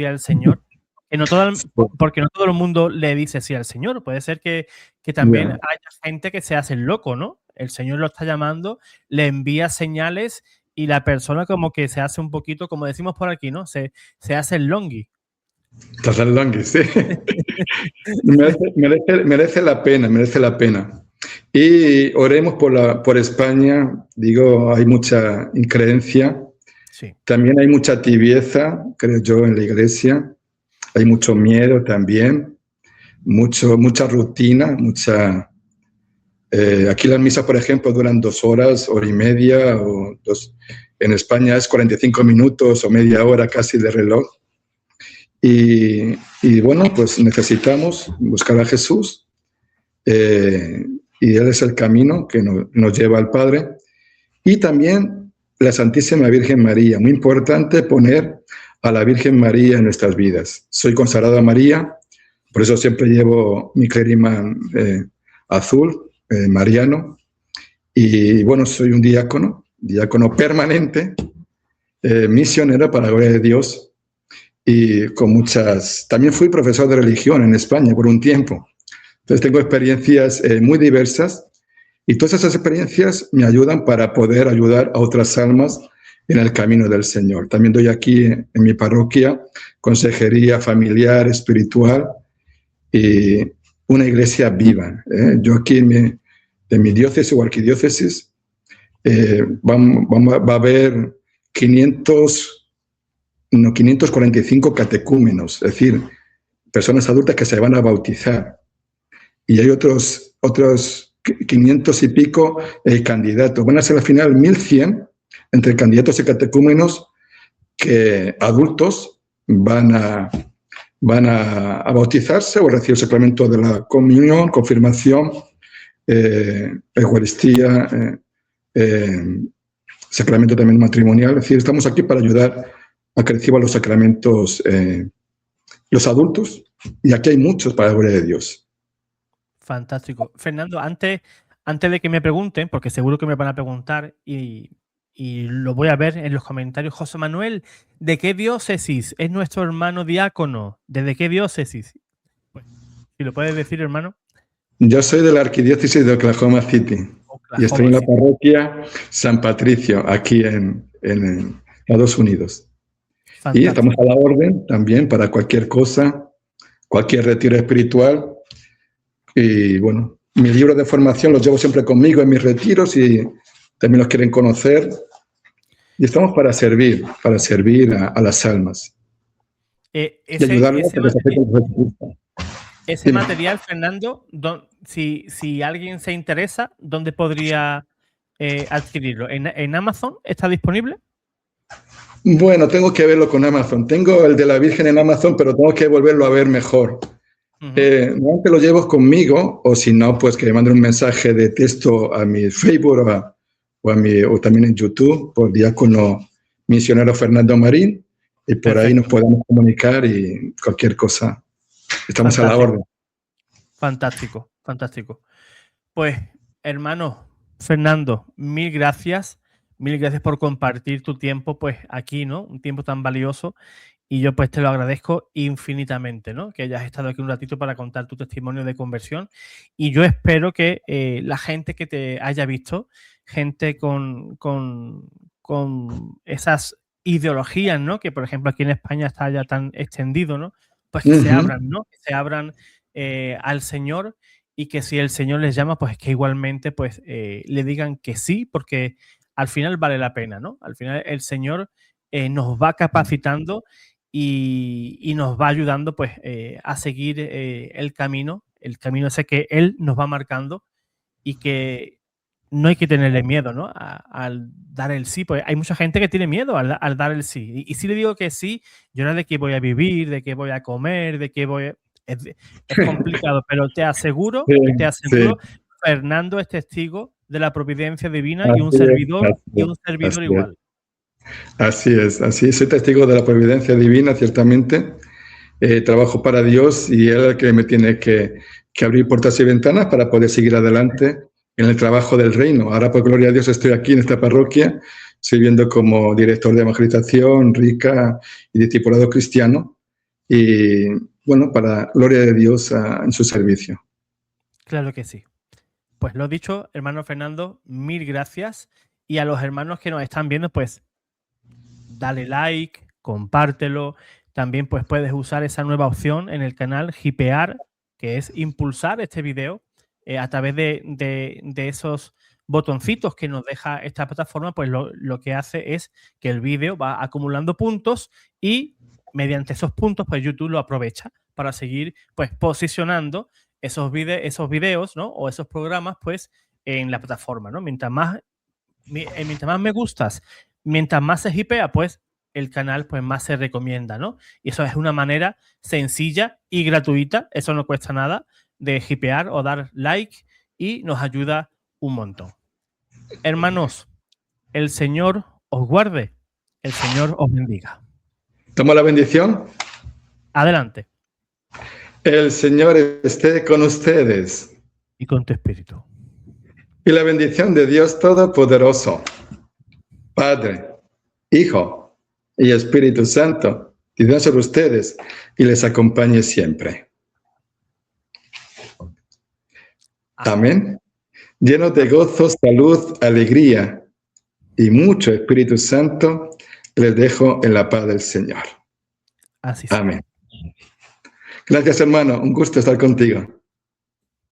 al Señor. Que no todo porque no todo el mundo le dice sí al Señor. Puede ser que también Ya. haya gente que se hace el loco, ¿no? El Señor lo está llamando, le envía señales y la persona como que se hace un poquito, como decimos por aquí, ¿no? Se hace el longui. Tasar Langui, sí. Merece la pena, merece la pena. Y oremos por España. Digo, hay mucha increencia. Sí. También hay mucha tibieza, creo yo, en la iglesia. Hay mucho miedo también. Mucha rutina, aquí las misas, por ejemplo, duran 2 horas, hora y media, en España es 45 minutos o media hora casi de reloj. Y bueno, pues necesitamos buscar a Jesús y Él es el camino que nos lleva al Padre. Y también la Santísima Virgen María. Muy importante poner a la Virgen María en nuestras vidas. Soy consagrado a María, por eso siempre llevo mi clerima azul, mariano. Y bueno, soy un diácono permanente, misionero para la gloria de Dios. Y también fui profesor de religión en España por un tiempo. Entonces tengo experiencias muy diversas y todas esas experiencias me ayudan para poder ayudar a otras almas en el camino del Señor. También doy aquí en mi parroquia consejería familiar, espiritual y una iglesia viva. Yo aquí en mi diócesis o arquidiócesis va a haber 545 catecúmenos, es decir, personas adultas que se van a bautizar. Y hay otros 500 y pico candidatos. Van a ser al final 1.100 entre candidatos y catecúmenos adultos van a bautizarse o recibir el sacramento de la comunión, confirmación, Eucaristía, sacramento también matrimonial. Es decir, estamos aquí para ayudar a que reciban los sacramentos los adultos, y aquí hay muchos para la gloria de Dios. Fantástico. Fernando, antes de que me pregunten, porque seguro que me van a preguntar y lo voy a ver en los comentarios, José Manuel, ¿de qué diócesis es nuestro hermano diácono? ¿Desde qué diócesis? Pues, si lo puedes decir, hermano. Yo soy de la arquidiócesis de Oklahoma City y estoy en la parroquia San Patricio, aquí en Estados Unidos. Fantástico. Y estamos a la orden también para cualquier cosa, cualquier retiro espiritual. Y bueno, mis libros de formación los llevo siempre conmigo en mis retiros y también los quieren conocer. Y estamos para servir a las almas. Y ayudarles a que se acerquen a Jesucristo. Ese material, Fernando, si alguien se interesa, ¿dónde podría adquirirlo? ¿En Amazon está disponible? Bueno, tengo que verlo con Amazon. Tengo el de la Virgen en Amazon, pero tengo que volverlo a ver mejor. Normalmente lo llevo conmigo, o si no, pues que me manden un mensaje de texto a mi Facebook o también en YouTube por diácono misionero Fernando Marín, y por Perfecto. Ahí nos podemos comunicar y cualquier cosa. Estamos Fantástico. A la orden. Fantástico, fantástico. Pues, hermano Fernando, mil gracias por compartir tu tiempo, pues aquí, ¿no? Un tiempo tan valioso. Y yo pues te lo agradezco infinitamente, ¿no? Que hayas estado aquí un ratito para contar tu testimonio de conversión. Y yo espero que la gente que te haya visto, gente con esas ideologías, ¿no? Que por ejemplo aquí en España está ya tan extendido, ¿no? Pues que se abran, ¿no? Que se abran al Señor y que si el Señor les llama, pues que igualmente pues le digan que sí, porque al final vale la pena, ¿no? Al final el Señor nos va capacitando y nos va ayudando pues a seguir el camino ese que Él nos va marcando y que no hay que tenerle miedo, ¿no? Al dar el sí. Pues hay mucha gente que tiene miedo al dar el sí. Y si le digo que sí, yo no sé de qué voy a vivir, de qué voy a comer, de qué voy a... Es complicado, pero te aseguro, sí. Fernando es testigo de la providencia divina y un Así servidor, así es. igual. Así es. Soy testigo de la providencia divina, ciertamente. Trabajo para Dios y Él es el que me tiene que abrir puertas y ventanas para poder seguir adelante en el trabajo del reino. Ahora, por gloria a Dios, estoy aquí en esta parroquia, sirviendo como director de evangelización, rica y discipulado cristiano. Y bueno, para gloria de Dios en su servicio. Claro que sí. Pues lo dicho, hermano Fernando, mil gracias. Y a los hermanos que nos están viendo, pues dale like, compártelo. También pues puedes usar esa nueva opción en el canal hipear, que es impulsar este video a través de esos botoncitos que nos deja esta plataforma. Pues lo que hace es que el vídeo va acumulando puntos y mediante esos puntos pues YouTube lo aprovecha para seguir pues posicionando esos videos, ¿no? O esos programas pues en la plataforma, ¿no? Mientras más me gustas, mientras más se hipea, pues el canal pues más se recomienda, ¿no? Y eso es una manera sencilla y gratuita, eso no cuesta nada, de hipear o dar like y nos ayuda un montón. Hermanos, el Señor os guarde, el Señor os bendiga. ¿Tomo la bendición? Adelante. El Señor esté con ustedes. Y con tu espíritu. Y la bendición de Dios Todopoderoso, Padre, Hijo y Espíritu Santo, descienda sobre ustedes y les acompañe siempre. Amén. Llenos de gozo, salud, alegría y mucho Espíritu Santo, les dejo en la paz del Señor. Así sea. Amén. Gracias, hermano. Un gusto estar contigo.